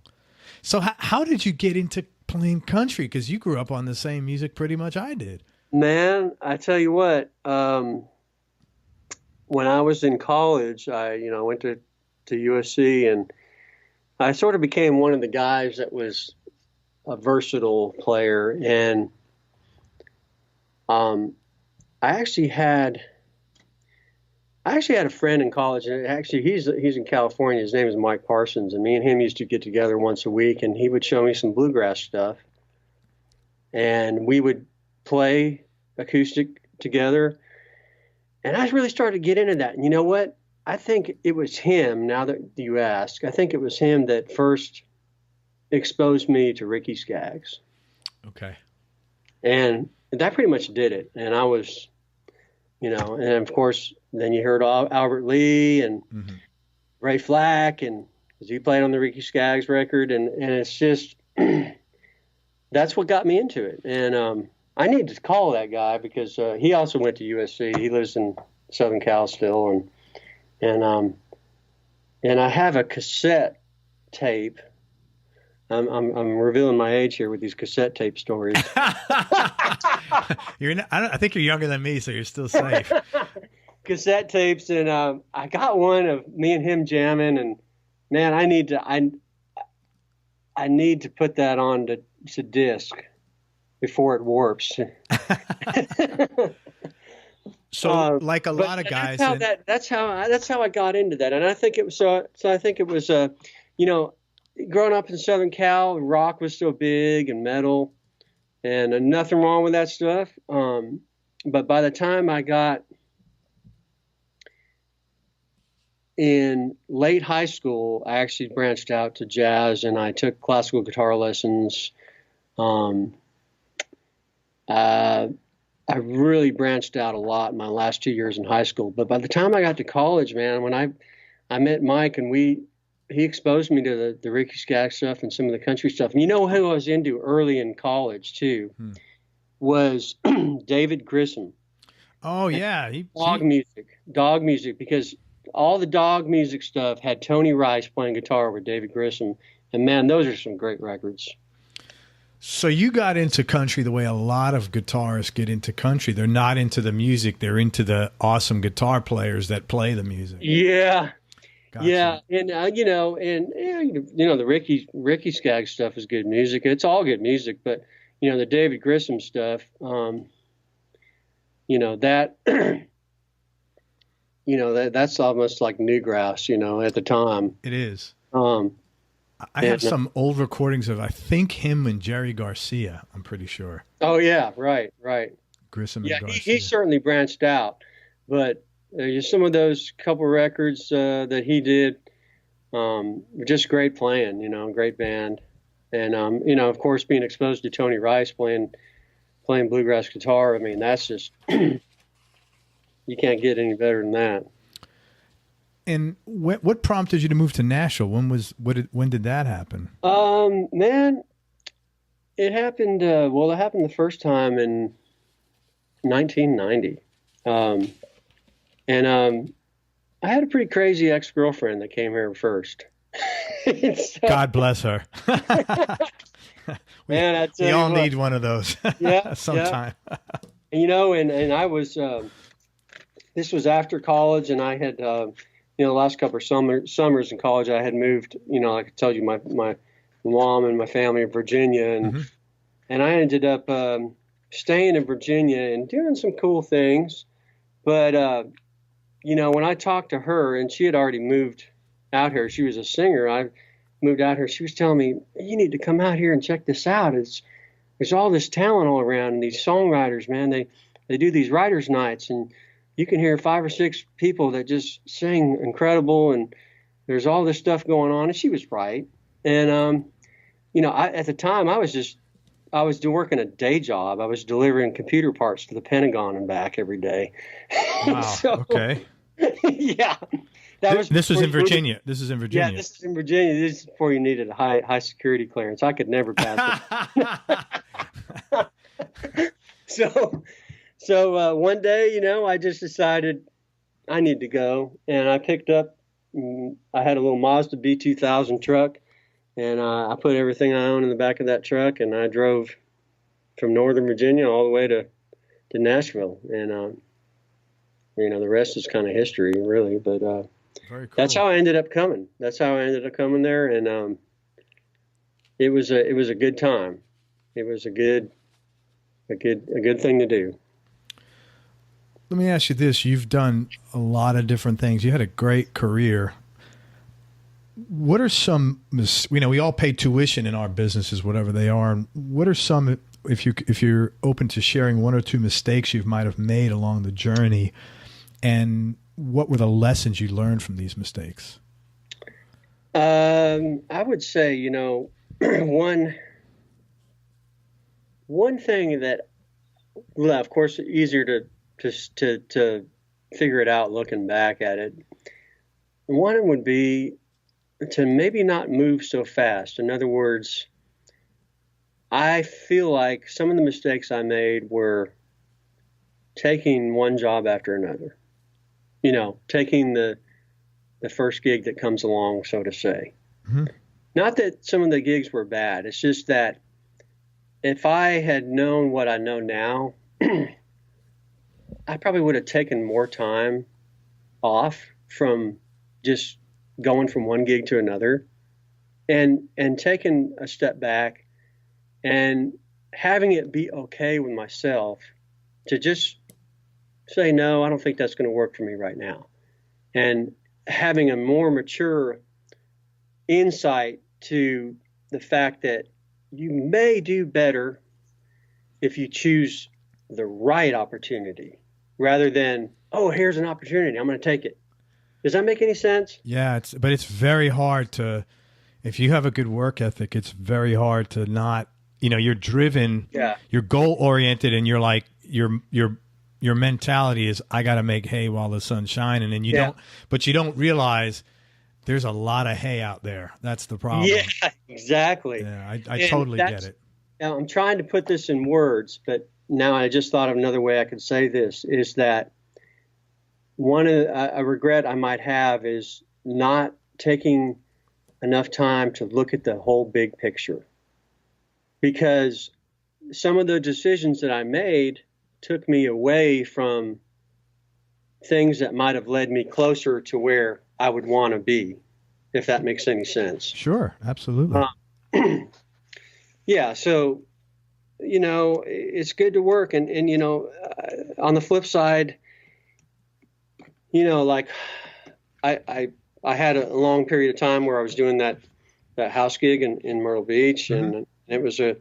Speaker 1: So how did you get into playing country? Because you grew up on the same music pretty much I did.
Speaker 2: Man, I tell you what, when I was in college, I went to USC, and I sort of became one of the guys that was a versatile player. And I actually had a friend in college, and actually he's in California. His name is Mike Parsons, and me and him used to get together once a week, and he would show me some bluegrass stuff, and we would play acoustic together. And I really started to get into that. And you know what? I think it was him, now that you ask, I think it was him that first exposed me to Ricky Skaggs.
Speaker 1: Okay.
Speaker 2: And that pretty much did it. And I was, and of course, then you heard Albert Lee and Ray Flack, and because he played on the Ricky Skaggs record. And it's just, that's what got me into it. And I need to call that guy because he also went to USC. He lives in Southern Cal still. And I have a cassette tape. I'm revealing my age here with these cassette tape stories.
Speaker 1: I think you're younger than me, so you're still safe.
Speaker 2: Cassette tapes, and I got one of me and him jamming, and man, I need to put that on to disc before it warps.
Speaker 1: So, like a lot of guys,
Speaker 2: that's how I got into that, and I think it was so. I think it was growing up in Southern Cal, rock was so big and metal, and nothing wrong with that stuff. But by the time I got in late high school, I actually branched out to jazz, and I took classical guitar lessons. I really branched out a lot in my last 2 years in high school. But by the time I got to college, man, when I met Mike, and he exposed me to the Ricky Skaggs stuff and some of the country stuff. And you know who I was into early in college too was David Grissom.
Speaker 1: Oh yeah,
Speaker 2: dog music, because all the dog music stuff had Tony Rice playing guitar with David Grissom, and man, those are some great records.
Speaker 1: So you got into country the way a lot of guitarists get into country. They're not into the music; they're into the awesome guitar players that play the music.
Speaker 2: Yeah.
Speaker 1: Gotcha.
Speaker 2: Yeah, and the Ricky Skaggs stuff is good music. It's all good music, but the David Grissom stuff, that's almost like newgrass, at the time.
Speaker 1: It is. I have some old recordings of, I think, him and Jerry Garcia. I'm pretty sure.
Speaker 2: Oh yeah, right.
Speaker 1: Grissom
Speaker 2: and
Speaker 1: Garcia.
Speaker 2: He certainly branched out, but some of those couple records that he did, just great playing, great band, and of course, being exposed to Tony Rice playing bluegrass guitar. I mean, that's just you can't get any better than that.
Speaker 1: And what prompted you to move to Nashville? When did that happen?
Speaker 2: Man, it happened. It happened the first time in 1990. And I had a pretty crazy ex-girlfriend that came here first.
Speaker 1: God bless her.
Speaker 2: Man,
Speaker 1: we all need one of those.
Speaker 2: Yeah,
Speaker 1: sometime.
Speaker 2: Yeah. And I was. This was after college, and I had, the last couple of summers in college, I had moved. Like I told you, my mom and my family in Virginia, and I ended up staying in Virginia and doing some cool things, but. When I talked to her, and she had already moved out here, she was a singer. I moved out here. She was telling me, you need to come out here and check this out. There's all this talent all around, and these songwriters, man, they do these writers' nights, and you can hear 5 or 6 people that just sing incredible, and there's all this stuff going on. And she was right. And at the time I was working a day job. I was delivering computer parts to the Pentagon and back every day.
Speaker 1: Wow.
Speaker 2: So,
Speaker 1: Okay.
Speaker 2: Yeah.
Speaker 1: This was in Virginia. This is in Virginia.
Speaker 2: Yeah, this is in Virginia. This is before you needed a high security clearance. I could never pass it. So one day, I just decided I need to go, and I picked up. I had a little Mazda B2000 truck, and I put everything I owned in the back of that truck, and I drove from Northern Virginia all the way to Nashville, and the rest is kind of history, really. But
Speaker 1: very cool.
Speaker 2: That's how I ended up coming. That's how I ended up coming there, and it was a good time. It was a good thing to do.
Speaker 1: Let me ask you this. You've done a lot of different things. You had a great career. What are some, we all pay tuition in our businesses, whatever they are. And what are some, if you're open to sharing one or two mistakes you might have made along the journey, and what were the lessons you learned from these mistakes?
Speaker 2: I would say, one thing that, well, of course, easier to figure it out looking back at it. One would be to maybe not move so fast. In other words, I feel like some of the mistakes I made were taking one job after another. Taking the first gig that comes along, so to say. Mm-hmm. Not that some of the gigs were bad. It's just that if I had known what I know now, I probably would have taken more time off from just going from one gig to another, and taking a step back and having it be okay with myself to just say, no, I don't think that's going to work for me right now. And having a more mature insight to the fact that you may do better if you choose the right opportunity rather than, oh, here's an opportunity, I'm going to take it. Does that make any sense? Yeah,
Speaker 1: but it's very hard to, if you have a good work ethic, it's very hard to not, you're driven, you're goal oriented, and you're like, your mentality is, I got to make hay while the sun's shining, and you don't realize there's a lot of hay out there. That's the problem.
Speaker 2: Yeah, exactly.
Speaker 1: Yeah, I totally get it.
Speaker 2: Now, I'm trying to put this in words, but now I just thought of another way I could say this, is that a regret I might have is not taking enough time to look at the whole big picture. Because some of the decisions that I made took me away from things that might have led me closer to where I would want to be, if that makes any sense.
Speaker 1: Sure, absolutely.
Speaker 2: Yeah, so, it's good to work. And on the flip side, like I had a long period of time where I was doing that house gig in Myrtle Beach, mm-hmm. and it was a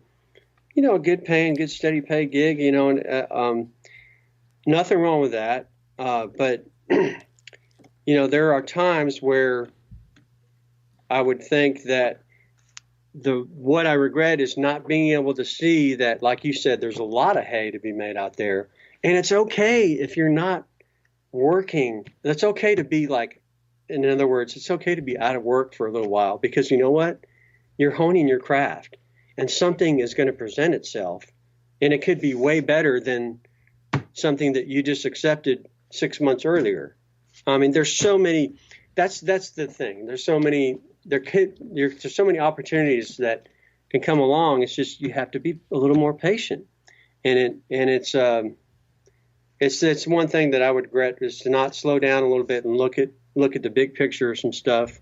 Speaker 2: good paying, good steady pay gig, and nothing wrong with that. But there are times where I would think that what I regret is not being able to see that, like you said, there's a lot of hay to be made out there, and it's okay if you're not working. That's okay to be in other words, it's okay to be out of work for a little while, because you know what? You're honing your craft, and something is going to present itself, and it could be way better than something that you just accepted 6 months earlier. I mean, there's so many. That's the thing. There's so many. There's so many opportunities that can come along. It's just you have to be a little more patient, and it's one thing that I would regret, is to not slow down a little bit and look at the big picture of some stuff,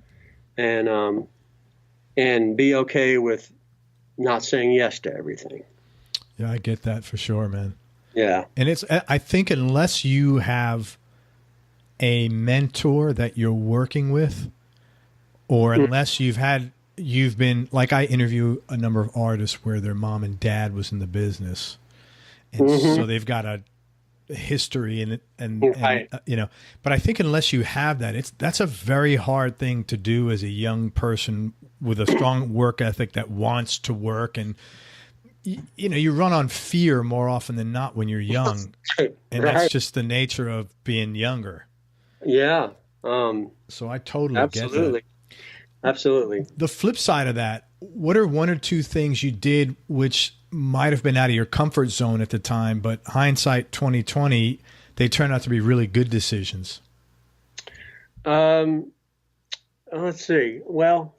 Speaker 2: and be okay with not saying yes to everything.
Speaker 1: Yeah, I get that for sure, man.
Speaker 2: Yeah.
Speaker 1: And I think unless you have a mentor that you're working with, or unless you've been, like, I interview a number of artists where their mom and dad was in the business. And so they've got history
Speaker 2: Right.
Speaker 1: you know, but I think unless you have that, that's a very hard thing to do as a young person with a strong work ethic that wants to work. And you know, you run on fear more often than not when you're young, and that's
Speaker 2: Right.
Speaker 1: just the nature of being younger.
Speaker 2: Yeah.
Speaker 1: So I totally get that.
Speaker 2: Absolutely. Absolutely.
Speaker 1: The flip side of that, what are one or two things you did which might have been out of your comfort zone at the time, but hindsight 2020, they turned out to be really good decisions?
Speaker 2: Let's see. Well,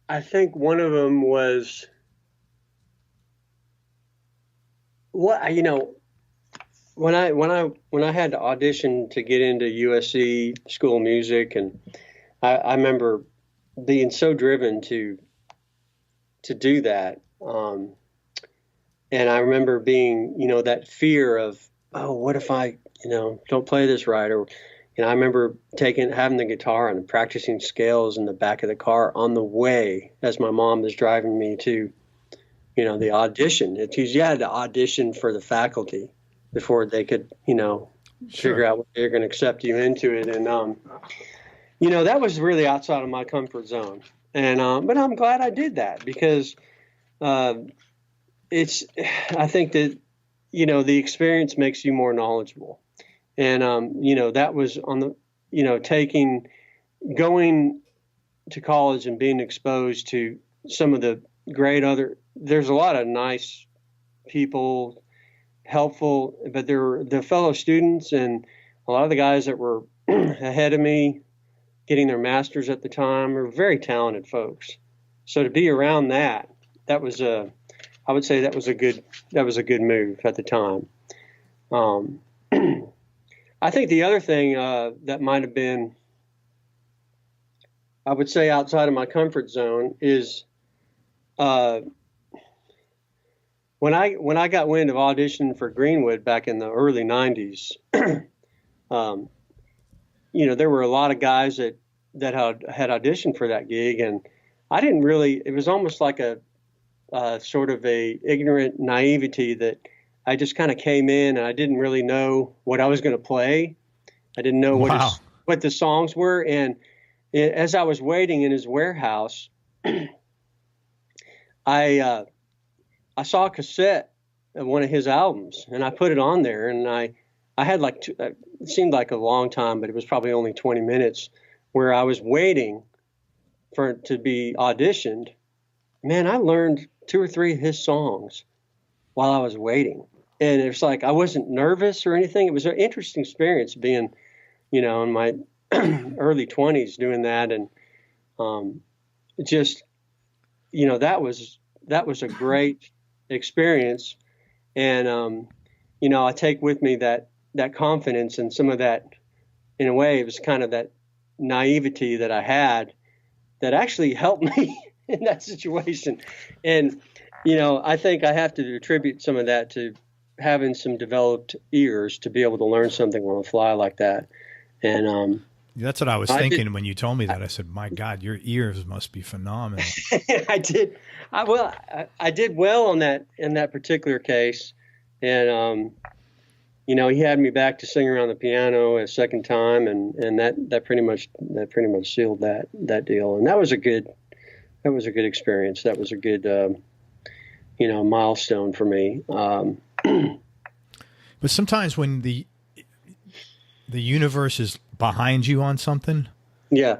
Speaker 2: I think one of them was what, you know, when I had to audition to get into USC School of Music, and I remember being so driven to do that. And I remember being, you know, that fear of, oh, what if I, you know, don't play this right? Or, you know, I remember having the guitar and practicing scales in the back of the car on the way as my mom was driving me to, you know, the audition. You had to audition for the faculty before they could, you know, figure out what they're going to accept you into it. And, you know, that was really outside of my comfort zone. And, but I'm glad I did that because, I think that, you know, the experience makes you more knowledgeable. And, you know, that was on the, you know, going to college and being exposed to some of the there's a lot of nice people, helpful, but there were the fellow students and a lot of the guys that were ahead of me getting their masters at the time were very talented folks. So to be around that was I would say that was a good move at the time. I think the other thing that might have been, I would say, outside of my comfort zone is when I got wind of auditioning for Greenwood back in the early '90s. You know, there were a lot of guys that had auditioned for that gig, and I didn't really. It was almost like a sort of a ignorant naivety that I just kind of came in and I didn't really know what I was going to play. I didn't know what the songs were. And as I was waiting in his warehouse, I saw a cassette of one of his albums and I put it on there, and I had it seemed like a long time, but it was probably only 20 minutes where I was waiting to be auditioned. Man, I learned 2 or 3 of his songs while I was waiting. And it was like I wasn't nervous or anything. It was an interesting experience being, you know, in my early 20s doing that. And just, you know, that was a great experience. And, you know, I take with me that confidence and some of that, in a way, it was kind of that naivety that I had that actually helped me in that situation. And, you know, I think I have to attribute some of that to having some developed ears to be able to learn something on the fly like that. And
Speaker 1: that's what I was thinking when you told me that. I said, my God, your ears must be phenomenal.
Speaker 2: I did. I did well on that in that particular case. And, you know, he had me back to sing around the piano a second time, and that pretty much sealed that deal. And that was a good experience. That was a good, you know, milestone for me.
Speaker 1: But sometimes when the universe is behind you on something,
Speaker 2: yeah,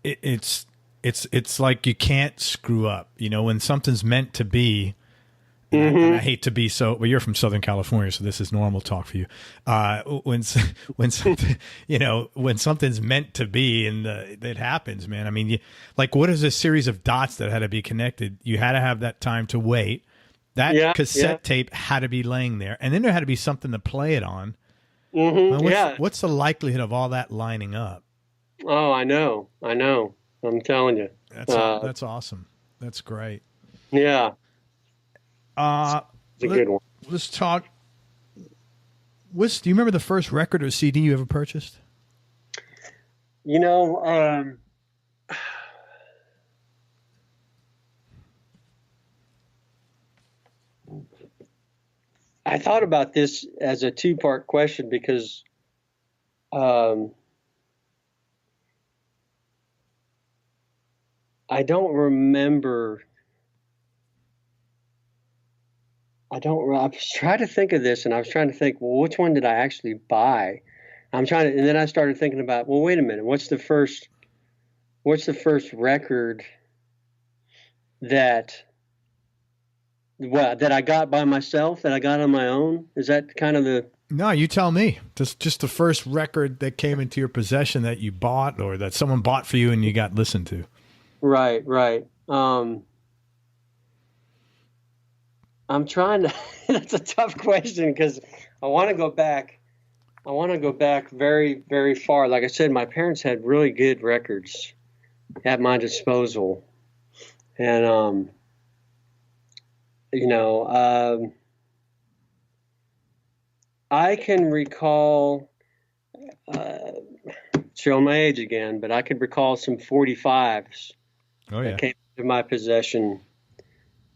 Speaker 1: it's like you can't screw up. You know, when something's meant to be. And I hate to be so, well, you're from Southern California, so this is normal talk for you. When something, you know, when something's meant to be and it happens, man. I mean, like, what is a series of dots that had to be connected? You had to have that time to wait. That cassette tape had to be laying there, and then there had to be something to play it on. What's the likelihood of all that lining up?
Speaker 2: Oh, I know. I'm telling you.
Speaker 1: That's awesome. That's great.
Speaker 2: Yeah.
Speaker 1: It's a good one. Let's talk. Do you remember the first record or CD you ever purchased?
Speaker 2: You know, I thought about this as a two-part question because I don't remember. I was trying to think of this, and I was trying to think, well, which one did I actually buy? And then I started thinking about, well, wait a minute, what's the first record that I got by myself, that I got on my own? Is that kind of the...
Speaker 1: No, you tell me. Just the first record that came into your possession that you bought or that someone bought for you and you got listened to.
Speaker 2: Right. I'm trying to, that's a tough question because I want to go back very, very far. Like I said, my parents had really good records at my disposal. And, I can recall, showing my age again, but I could recall some 45s that came into my possession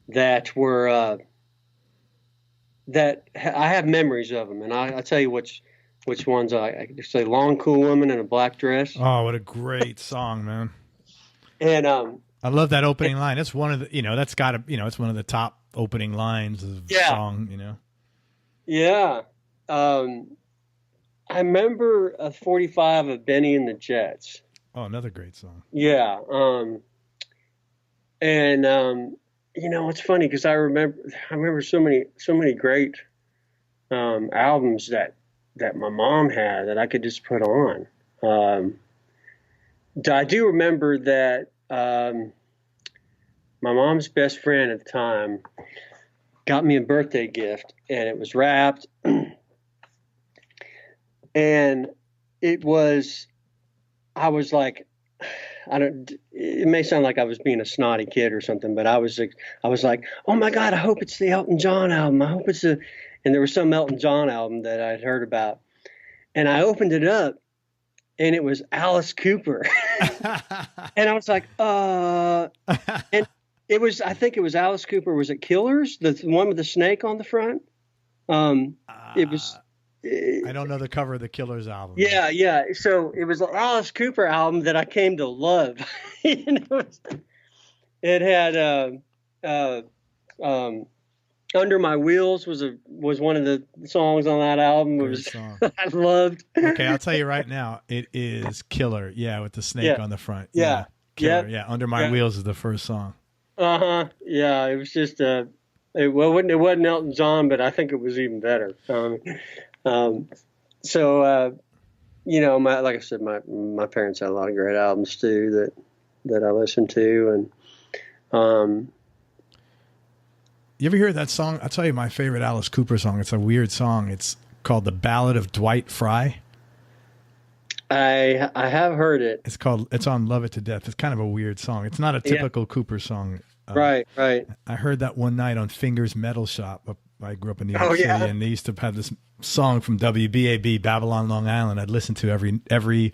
Speaker 2: that were, that I have memories of them, and I'll tell you which ones I say. Long Cool Woman in a Black Dress.
Speaker 1: Oh, what a great song, man!
Speaker 2: And
Speaker 1: I love that opening line. It's one of the, that's got to, it's one of the top opening lines of the song,
Speaker 2: Yeah. I remember a 45 of Benny and the Jets.
Speaker 1: Oh, another great song.
Speaker 2: Yeah. It's funny because I remember so many great albums that my mom had that I could just put on. I do remember that my mom's best friend at the time got me a birthday gift, and it was wrapped, and I was like, it may sound like I was being a snotty kid or something, but I was like, oh my God, I hope it's the Elton John album. I hope and there was some Elton John album that I'd heard about, and I opened it up, and it was Alice Cooper. And I was like, and I think it was Alice Cooper. Was it Killers? The one with the snake on the front? It was.
Speaker 1: I don't know the cover of the Killers album.
Speaker 2: Yeah. So it was an Alice Cooper album that I came to love. It had Under My Wheels was one of the songs on that album. It was song. I loved.
Speaker 1: Okay, I'll tell you right now, it is Killer. Yeah, with the snake on the front.
Speaker 2: Yeah.
Speaker 1: Killer. Yeah. Under My Wheels is the first song.
Speaker 2: Yeah, it was just it wasn't Elton John, but I think it was even better. Like I said, my parents had a lot of great albums too that I listened to, and
Speaker 1: you ever hear that song? I'll tell you my favorite Alice Cooper song. It's a weird song. It's called The Ballad of Dwight Fry.
Speaker 2: I have heard it.
Speaker 1: It's on Love It to Death. It's kind of a weird song. It's not a typical Cooper song.
Speaker 2: Right.
Speaker 1: I heard that one night on Fingers Metal Shop. I grew up in New York City, and they used to have this song from WBAB, Babylon, Long Island. I'd listen to every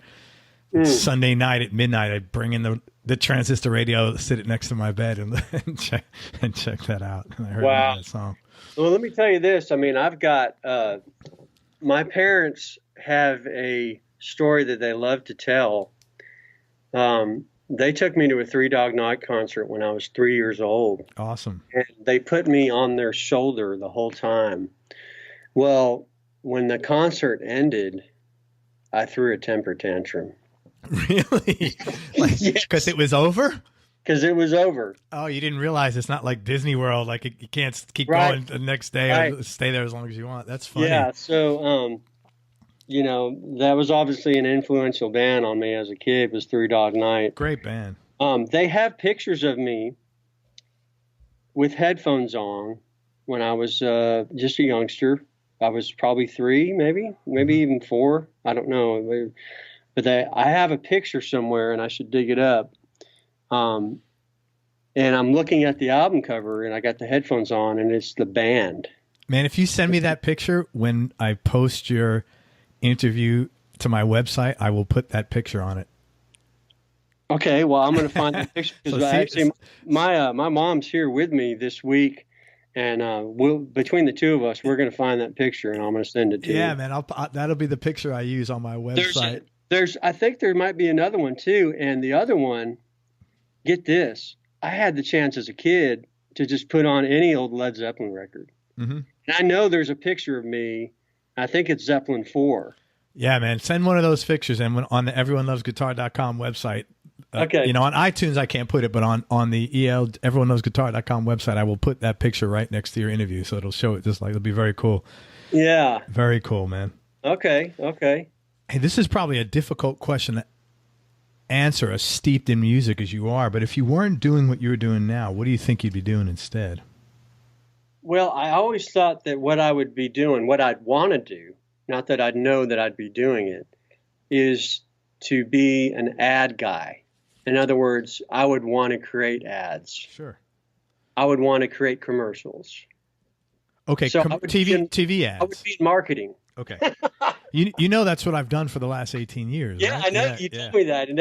Speaker 1: Sunday night at midnight. I'd bring in the transistor radio, sit it next to my bed, and check that out. And I heard that song.
Speaker 2: Well, let me tell you this. I mean, I've got my parents have a story that they love to tell. They took me to a Three Dog Night concert when I was 3 years old.
Speaker 1: Awesome.
Speaker 2: And they put me on their shoulder the whole time. Well, when the concert ended, I threw a temper tantrum.
Speaker 1: Really? Because it was over?
Speaker 2: Because it was over.
Speaker 1: Oh, you didn't realize it's not like Disney World. Like you can't keep going the next day or stay there as long as you want. That's funny.
Speaker 2: Yeah. So, that was obviously an influential band on me as a kid, was Three Dog Night.
Speaker 1: Great band.
Speaker 2: They have pictures of me with headphones on when I was just a youngster. I was probably 3, maybe even 4. I don't know. But I have a picture somewhere, and I should dig it up. And I'm looking at the album cover, and I got the headphones on, and it's the band.
Speaker 1: Man, if you send me that picture when I post your interview to my website, I will put that picture on it.
Speaker 2: Okay, well, I'm going to find that picture because actually my mom's here with me this week, And we'll between the two of us, we're going to find that picture, and I'm going to send it to you.
Speaker 1: Yeah, man, that'll be the picture I use on my website.
Speaker 2: I think there might be another one too, and the other one, get this, I had the chance as a kid to just put on any old Led Zeppelin record. Mm-hmm. And I know there's a picture of me. I think it's Zeppelin 4.
Speaker 1: Yeah, man. Send one of those pictures, and on the everyonelovesguitar.com website.
Speaker 2: Okay.
Speaker 1: You know, on iTunes I can't put it, but on the everyonelovesguitar.com website I will put that picture right next to your interview, so it'll show it. It'll be very cool.
Speaker 2: Yeah.
Speaker 1: Very cool, man.
Speaker 2: Okay.
Speaker 1: Hey, this is probably a difficult question to answer, as steeped in music as you are. But if you weren't doing what you're doing now, what do you think you'd be doing instead?
Speaker 2: Well, I always thought that what I would be doing, what I'd want to do, not that I'd know that I'd be doing it, is to be an ad guy. In other words, I would want to create ads.
Speaker 1: Sure.
Speaker 2: I would want to create commercials.
Speaker 1: Okay,
Speaker 2: so
Speaker 1: TV ads.
Speaker 2: I would be in marketing.
Speaker 1: Okay. You know that's what I've done for the last 18 years.
Speaker 2: Yeah,
Speaker 1: right?
Speaker 2: I know. You told me that. And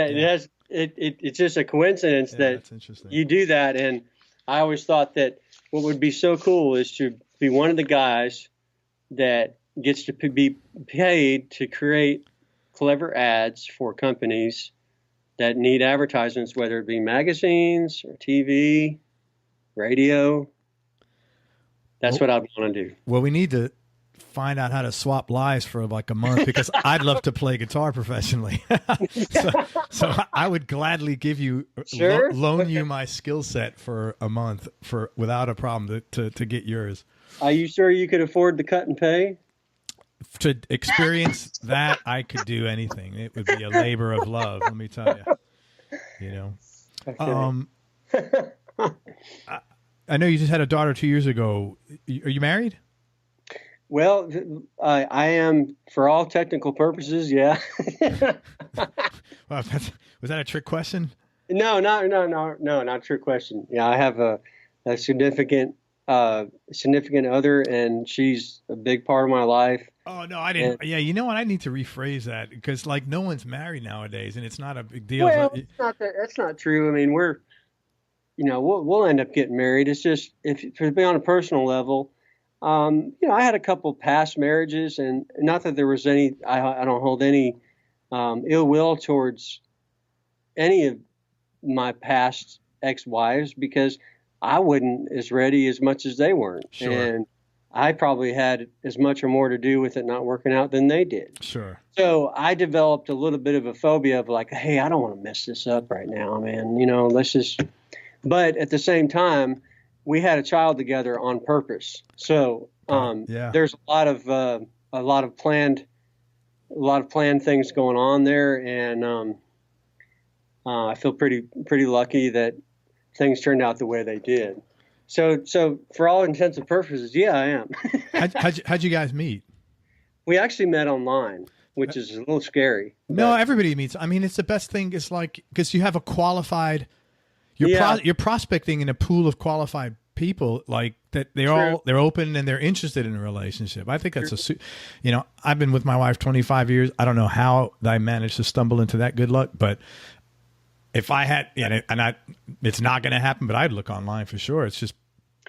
Speaker 2: it's just a coincidence that you do that. And I always thought that what would be so cool is to be one of the guys that gets to be paid to create clever ads for companies that need advertisements, whether it be magazines or TV, radio. That's what I'd want to do.
Speaker 1: Well, we need to find out how to swap lives for like a month, because I'd love to play guitar professionally. so I would gladly give you, loan you my skill set for a month without a problem to get yours.
Speaker 2: Are you sure you could afford the cut and pay?
Speaker 1: To experience that, I could do anything. It would be a labor of love, let me tell you. You know,
Speaker 2: okay.
Speaker 1: I know you just had a daughter 2 years ago. Are you married?
Speaker 2: Well, I am, for all technical purposes, yeah.
Speaker 1: Well, was that a trick question?
Speaker 2: No, not a trick question. Yeah, I have a significant other, and she's a big part of my life.
Speaker 1: Oh no, I didn't. Yeah, you know what? I need to rephrase that, because like no one's married nowadays, and it's not a big deal.
Speaker 2: Well, it's not that. That's not true. I mean, we'll end up getting married. It's just to be on a personal level. I had a couple past marriages, and not that there was any. I don't hold any ill will towards any of my past ex-wives, because I wasn't as ready as much as they weren't.
Speaker 1: Sure.
Speaker 2: And I probably had as much or more to do with it not working out than they did.
Speaker 1: Sure.
Speaker 2: So I developed a little bit of a phobia of like, hey, I don't want to mess this up right now, man. Let's just. But at the same time, we had a child together on purpose. So there's a lot of planned things going on there, and I feel pretty lucky that things turned out the way they did. So for all intents and purposes, yeah, I am.
Speaker 1: How'd you guys meet?
Speaker 2: We actually met online, which is a little scary.
Speaker 1: No, everybody meets. I mean, it's the best thing. It's like, because you have a qualified. You're prospecting in a pool of qualified people, like that. They're open and they're interested in a relationship. I think that's I've been with my wife 25 years. I don't know how I managed to stumble into that good luck, but if I had, it's not going to happen, but I'd look online for sure. It's just,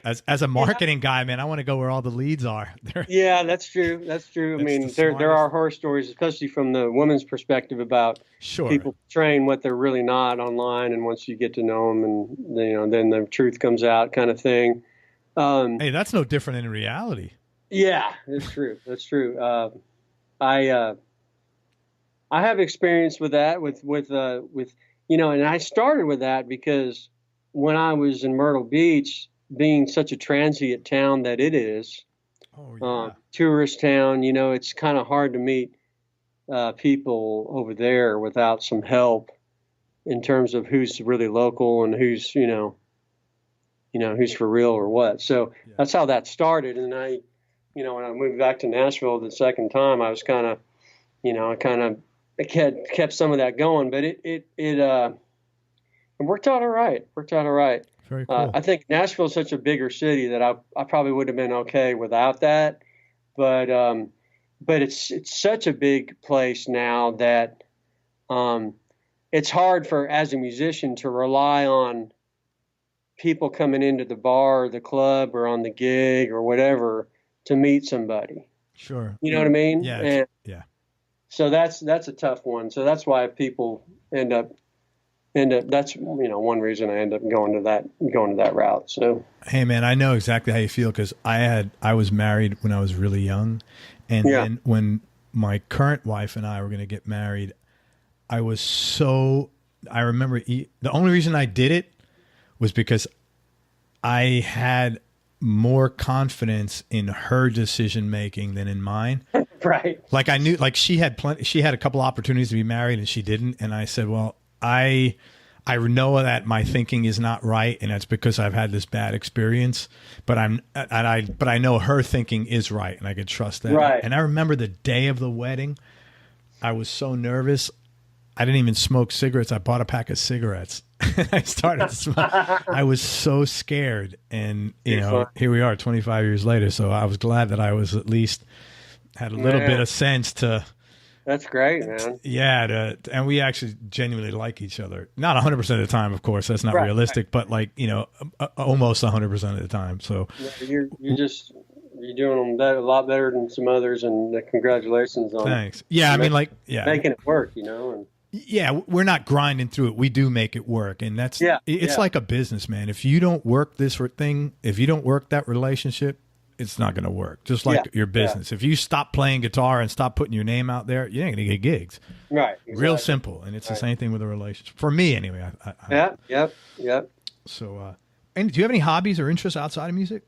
Speaker 1: as a marketing guy, man, I want to go where all the leads are.
Speaker 2: Yeah, that's true. That's true. I mean, there are horror stories, especially from the woman's perspective, about people portraying what they're really not online, and once you get to know them, and then the truth comes out, kind of thing.
Speaker 1: Hey, that's no different in reality.
Speaker 2: Yeah, that's true. That's true. I have experience with that, with and I started with that because when I was in Myrtle Beach, being such a transient town that it is, tourist town, it's kind of hard to meet people over there without some help in terms of who's really local and who's, who's for real or what. So that's how that started. And I, when I moved back to Nashville the second time, I was kind of, I kept some of that going, but it worked out all right.
Speaker 1: Very cool.
Speaker 2: I think Nashville is such a bigger city that I probably would have been okay without that, but it's such a big place now that it's hard as a musician to rely on people coming into the bar or the club or on the gig or whatever to meet somebody.
Speaker 1: Sure.
Speaker 2: You know what I mean?
Speaker 1: Yeah.
Speaker 2: And
Speaker 1: Yeah.
Speaker 2: so that's a tough one. So that's why people end up that's one reason I end up going to that route. So
Speaker 1: Hey man, I know exactly how you feel because I was married when I was really young, and
Speaker 2: yeah.
Speaker 1: then when my current wife and I were going to get married, I remember the only reason I did it was because I had more confidence in her decision making than in mine.
Speaker 2: Right.
Speaker 1: Like I knew, like she had a couple opportunities to be married and she didn't. And I said, well, I know that my thinking is not right. And that's because I've had this bad experience, but I know her thinking is right and I could trust that.
Speaker 2: Right.
Speaker 1: And I remember the day of the wedding, I was so nervous. I didn't even smoke cigarettes. I bought a pack of cigarettes. I started to smoke. I was so scared. And, here we are 25 years later. So I was glad that I was at least had a little bit of sense to.
Speaker 2: That's great, man.
Speaker 1: Yeah. And we actually genuinely like each other. Not 100% of the time, of course. That's not realistic, but like, almost 100% of the time. So
Speaker 2: you're doing a lot better than some others. And congratulations on
Speaker 1: thanks. Yeah.
Speaker 2: making it work, and
Speaker 1: yeah, we're not grinding through it. We do make it work. And it's like a business, man. If you don't work if you don't work that relationship, it's not going to work. Just like your business. If you stop playing guitar and stop putting your name out there, you ain't going to get gigs.
Speaker 2: Right. Exactly.
Speaker 1: Real simple. And it's the same thing with a relationship. For me, anyway.
Speaker 2: Yep.
Speaker 1: So, and do you have any hobbies or interests outside of music?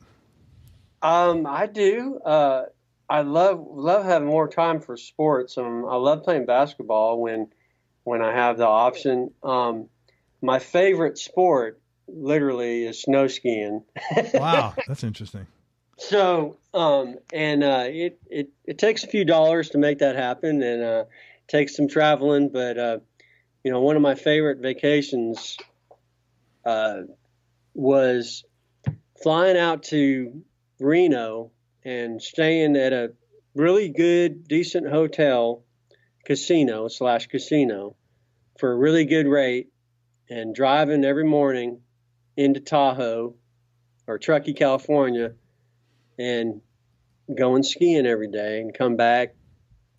Speaker 2: I do. I love having more time for sports. I love playing basketball when I have the option. My favorite sport literally is snow skiing.
Speaker 1: Wow, that's interesting.
Speaker 2: So, it takes a few dollars to make that happen, and takes some traveling. But one of my favorite vacations was flying out to Reno and staying at a really good, decent hotel, casino for a really good rate, and driving every morning into Tahoe or Truckee, California, and going skiing every day, and come back,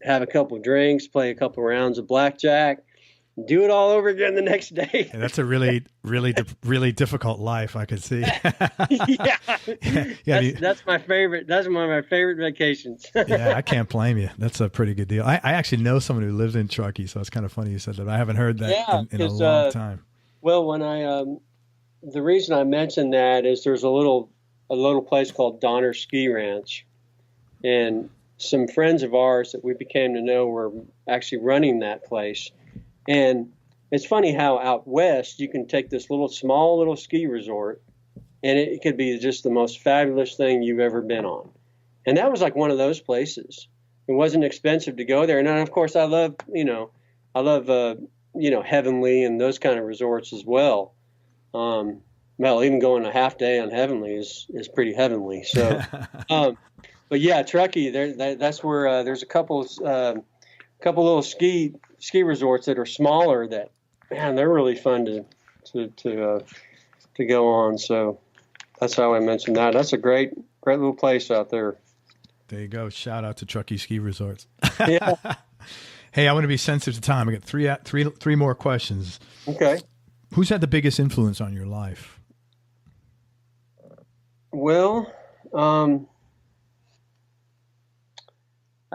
Speaker 2: have a couple of drinks, play a couple of rounds of blackjack, do it all over again the next day.
Speaker 1: Yeah, that's a really, really, really difficult life, I could see.
Speaker 2: That's my favorite. That's one of my favorite vacations.
Speaker 1: Yeah, I can't blame you. That's a pretty good deal. I actually know someone who lives in Truckee, so it's kind of funny you said that. I haven't heard that in a long time.
Speaker 2: Well, when the reason I mentioned that is there's a little place called Donner Ski Ranch, and some friends of ours that we became to know were actually running that place. And it's funny how out west you can take this small little ski resort, and it could be just the most fabulous thing you've ever been on. And that was like one of those places. It wasn't expensive to go there. And then, of course, I love Heavenly and those kind of resorts as well. Well, even going a half day on Heavenly is pretty heavenly. So, but yeah, Truckee, that's where there's a couple little ski resorts that are smaller that, man, they're really fun to go on. So that's how I mentioned that. That's a great little place out there.
Speaker 1: There you go. Shout out to Truckee Ski Resorts.
Speaker 2: Yeah.
Speaker 1: Hey, I want to be sensitive to time. I got three more questions.
Speaker 2: Okay.
Speaker 1: Who's had the biggest influence on your life?
Speaker 2: Well, I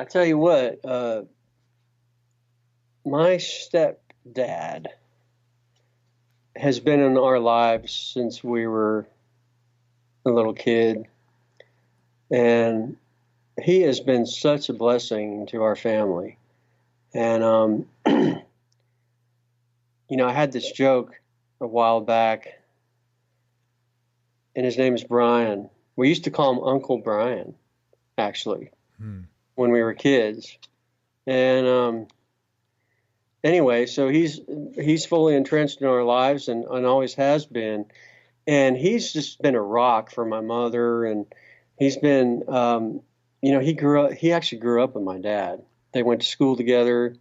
Speaker 2: tell you what, my stepdad has been in our lives since we were a little kid, and he has been such a blessing to our family. And I had this joke a while back, and his name is Brian. We used to call him Uncle Brian, actually, when we were kids. And anyway, so he's fully entrenched in our lives and always has been. And he's just been a rock for my mother. And he's been, he actually grew up with my dad. They went to school together.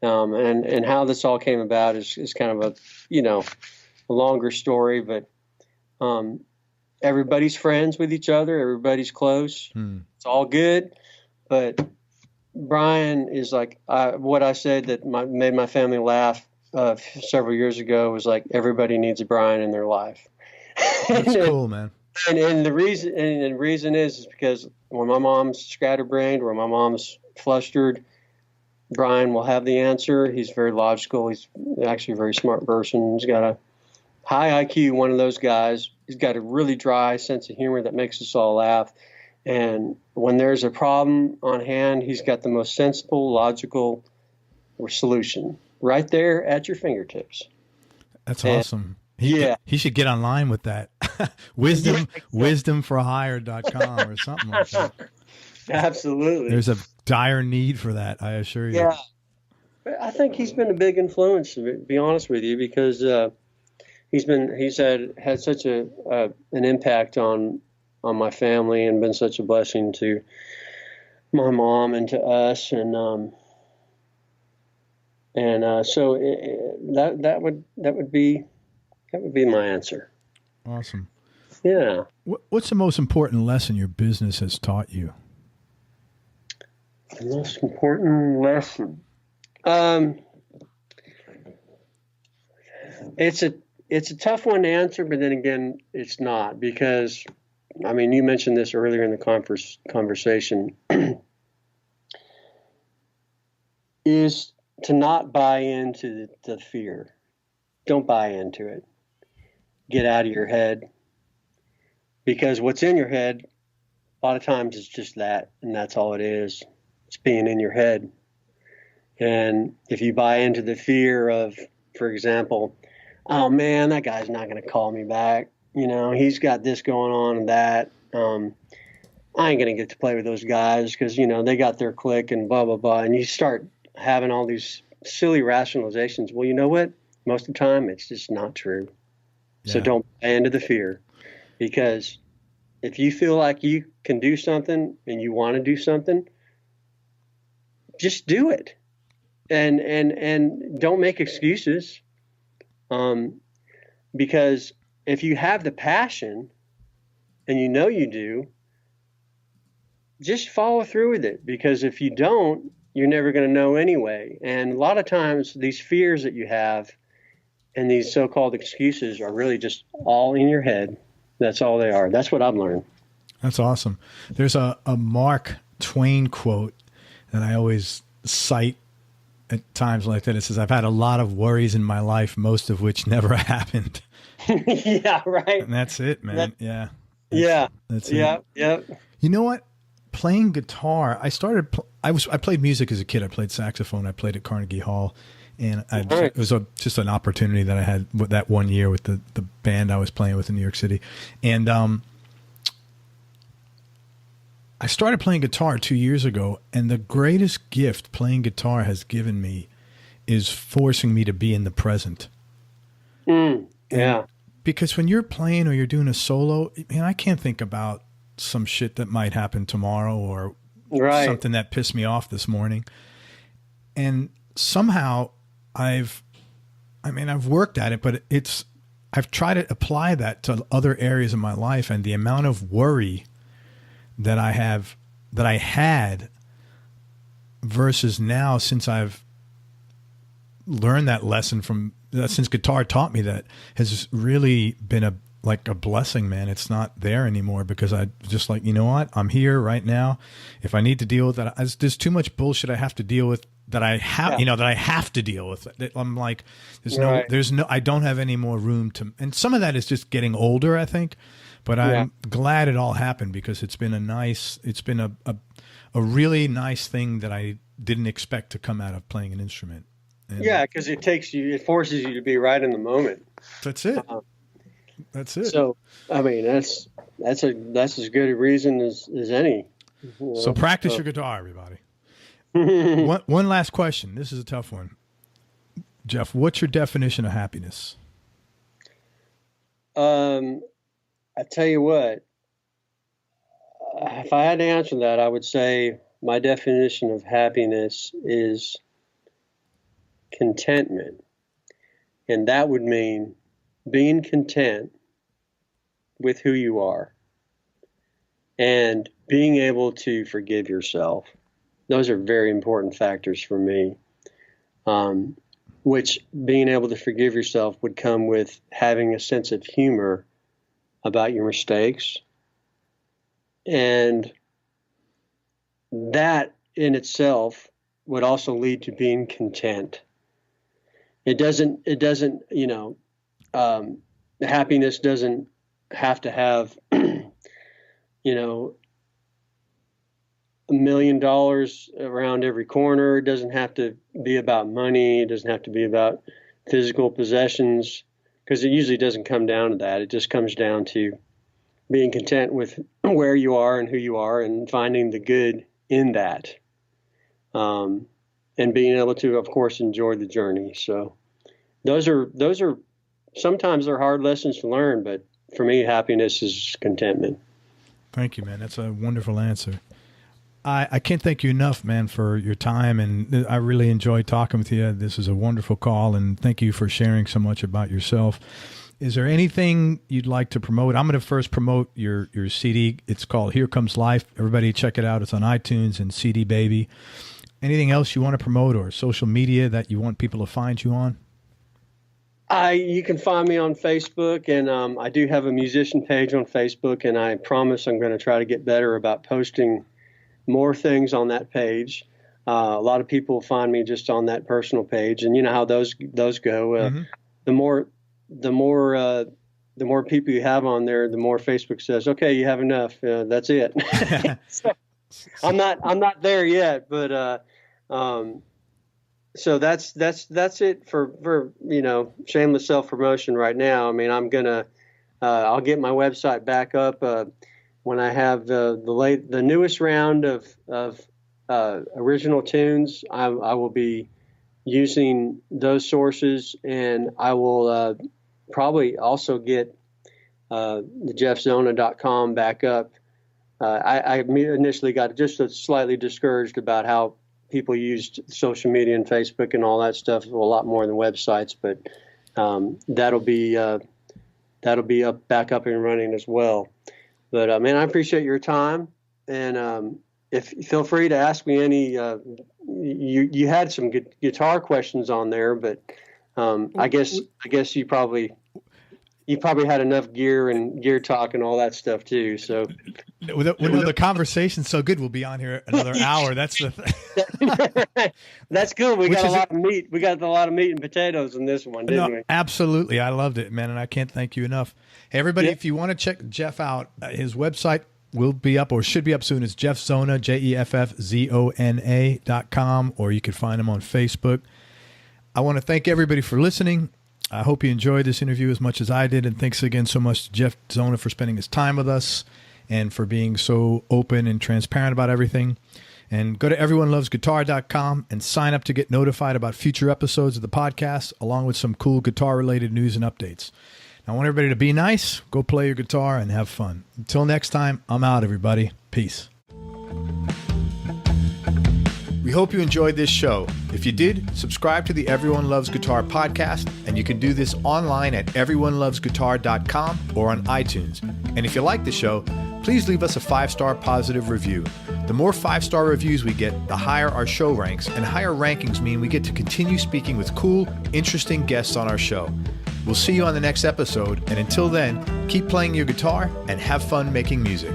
Speaker 2: And how this all came about is kind of a longer story, but Everybody's friends with each other. Everybody's close. It's all good. But Brian is like, what I said that made my family laugh several years ago was like, everybody needs a Brian in their life.
Speaker 1: That's cool, man.
Speaker 2: And the reason is because when my mom's scatterbrained or my mom's flustered, Brian will have the answer. He's very logical. He's actually a very smart person. He's got a high IQ, one of those guys. He's got a really dry sense of humor that makes us all laugh. And when there's a problem on hand, he's got the most sensible, logical solution right there at your fingertips.
Speaker 1: That's awesome. He should get online with that. wisdomforhire.com or something like that.
Speaker 2: Absolutely.
Speaker 1: There's a dire need for that, I assure you.
Speaker 2: Yeah. I think he's been a big influence, to be honest with you, because he's had such an impact on my family and been such a blessing to my mom and to us, and so that would be my answer.
Speaker 1: Awesome.
Speaker 2: Yeah.
Speaker 1: What's the most important lesson your business has taught you?
Speaker 2: The most important lesson. It's a tough one to answer, but then again, it's not, because, I mean, you mentioned this earlier in the conversation, is to not buy into the fear. Don't buy into it. Get out of your head, because what's in your head a lot of times is just that, and that's all it is. It's being in your head. And if you buy into the fear of, for example, oh man, that guy's not going to call me back. You know, he's got this going on and that. I ain't going to get to play with those guys because, you know, they got their clique and blah, blah, blah. And you start having all these silly rationalizations. Well, you know what? Most of the time, it's just not true. Yeah. So don't buy into the fear, because if you feel like you can do something and you want to do something, just do it. And don't make excuses. Because if you have the passion and you know you do, just follow through with it, because if you don't, you're never going to know anyway. And a lot of times these fears that you have and these so-called excuses are really just all in your head. That's all they are. That's what I've learned.
Speaker 1: That's awesome. There's a Mark Twain quote that I always cite at times like that. It says, I've had a lot of worries in my life, most of which never happened.
Speaker 2: Yeah, right.
Speaker 1: And that's it, man.
Speaker 2: That's it. Yeah.
Speaker 1: You know what? Playing guitar, I played music as a kid. I played saxophone. I played at Carnegie Hall. And it was just an opportunity that I had with that one year with the band I was playing with in New York City. And I started playing guitar 2 years ago, and the greatest gift playing guitar has given me is forcing me to be in the present.
Speaker 2: Yeah.
Speaker 1: Because when you're playing or you're doing a solo, man, I can't think about some shit that might happen tomorrow or something that pissed me off this morning. And somehow I've worked at it, but I've tried to apply that to other areas of my life, and the amount of worry that I had versus now, since I've learned that lesson since guitar taught me that, has really been a blessing, man. It's not there anymore, because I just like, you know what? I'm here right now. If I need to deal with that, there's too much bullshit I have to deal with that I have, that I have to deal with. I'm like, I don't have any more room to, and some of that is just getting older, I think. But I'm glad it all happened, because it's been a really nice thing that I didn't expect to come out of playing an instrument. And
Speaker 2: because it forces you to be right in the moment.
Speaker 1: That's it. That's it.
Speaker 2: So, I mean, that's as good a reason as any.
Speaker 1: So practice your guitar, everybody. One last question. This is a tough one. Jeff, what's your definition of happiness?
Speaker 2: I tell you what, if I had to answer that, I would say my definition of happiness is contentment. And that would mean being content with who you are and being able to forgive yourself. Those are very important factors for me. Which being able to forgive yourself would come with having a sense of humor about your mistakes. And that in itself would also lead to being content. It doesn't, happiness doesn't have to have, $1 million around every corner. It doesn't have to be about money. It doesn't have to be about physical possessions, because it usually doesn't come down to that. It just comes down to being content with where you are and who you are and finding the good in that. And being able to, of course, enjoy the journey. So those are sometimes they're hard lessons to learn, but for me, happiness is contentment.
Speaker 1: Thank you, man. That's a wonderful answer. I can't thank you enough, man, for your time, and I really enjoyed talking with you. This is a wonderful call, and thank you for sharing so much about yourself. Is there anything you'd like to promote? I'm going to first promote your CD. It's called Here Comes Life. Everybody check it out. It's on iTunes and CD Baby. Anything else you want to promote or social media that you want people to find you on?
Speaker 2: You can find me on Facebook, and I do have a musician page on Facebook, and I promise I'm going to try to get better about posting more things on that page. A lot of people find me just on that personal page, and you know how those go. Mm-hmm. The more people you have on there, the more Facebook says, "Okay, you have enough. That's it." So, I'm not there yet, but so that's it for shameless self promotion right now. I mean, I'm gonna I'll get my website back up when I have the newest round of original tunes. I will be using those sources, and I will probably also get the jeffzona.com back up. I initially got just slightly discouraged about how people used social media and Facebook and all that stuff a lot more than websites, but that'll be back up and running as well. But man, I appreciate your time, and if feel free to ask me any. You had some guitar questions on there, but I guess you probably had enough gear and gear talk and all that stuff too. So
Speaker 1: the conversation's so good, we'll be on here another hour. That's the thing.
Speaker 2: That's good. We got a lot of meat. We got a lot of meat and potatoes in this one, didn't we?
Speaker 1: Absolutely. I loved it, man. And I can't thank you enough. Hey, everybody, if you want to check Jeff out, his website will be up or should be up soon. It's Jeff Zona, JEFFZONA.com, or you can find him on Facebook. I want to thank everybody for listening. I hope you enjoyed this interview as much as I did, and thanks again so much to Jeff Zona for spending his time with us and for being so open and transparent about everything. And go to everyonelovesguitar.com and sign up to get notified about future episodes of the podcast, along with some cool guitar-related news and updates. I want everybody to be nice, go play your guitar, and have fun. Until next time, I'm out, everybody. Peace. We hope you enjoyed this show. If you did, subscribe to the Everyone Loves Guitar podcast, and you can do this online at everyonelovesguitar.com or on iTunes. And if you like the show, please leave us a 5-star positive review. The more 5-star reviews we get, the higher our show ranks, and higher rankings mean we get to continue speaking with cool, interesting guests on our show. We'll see you on the next episode, and until then, keep playing your guitar and have fun making music.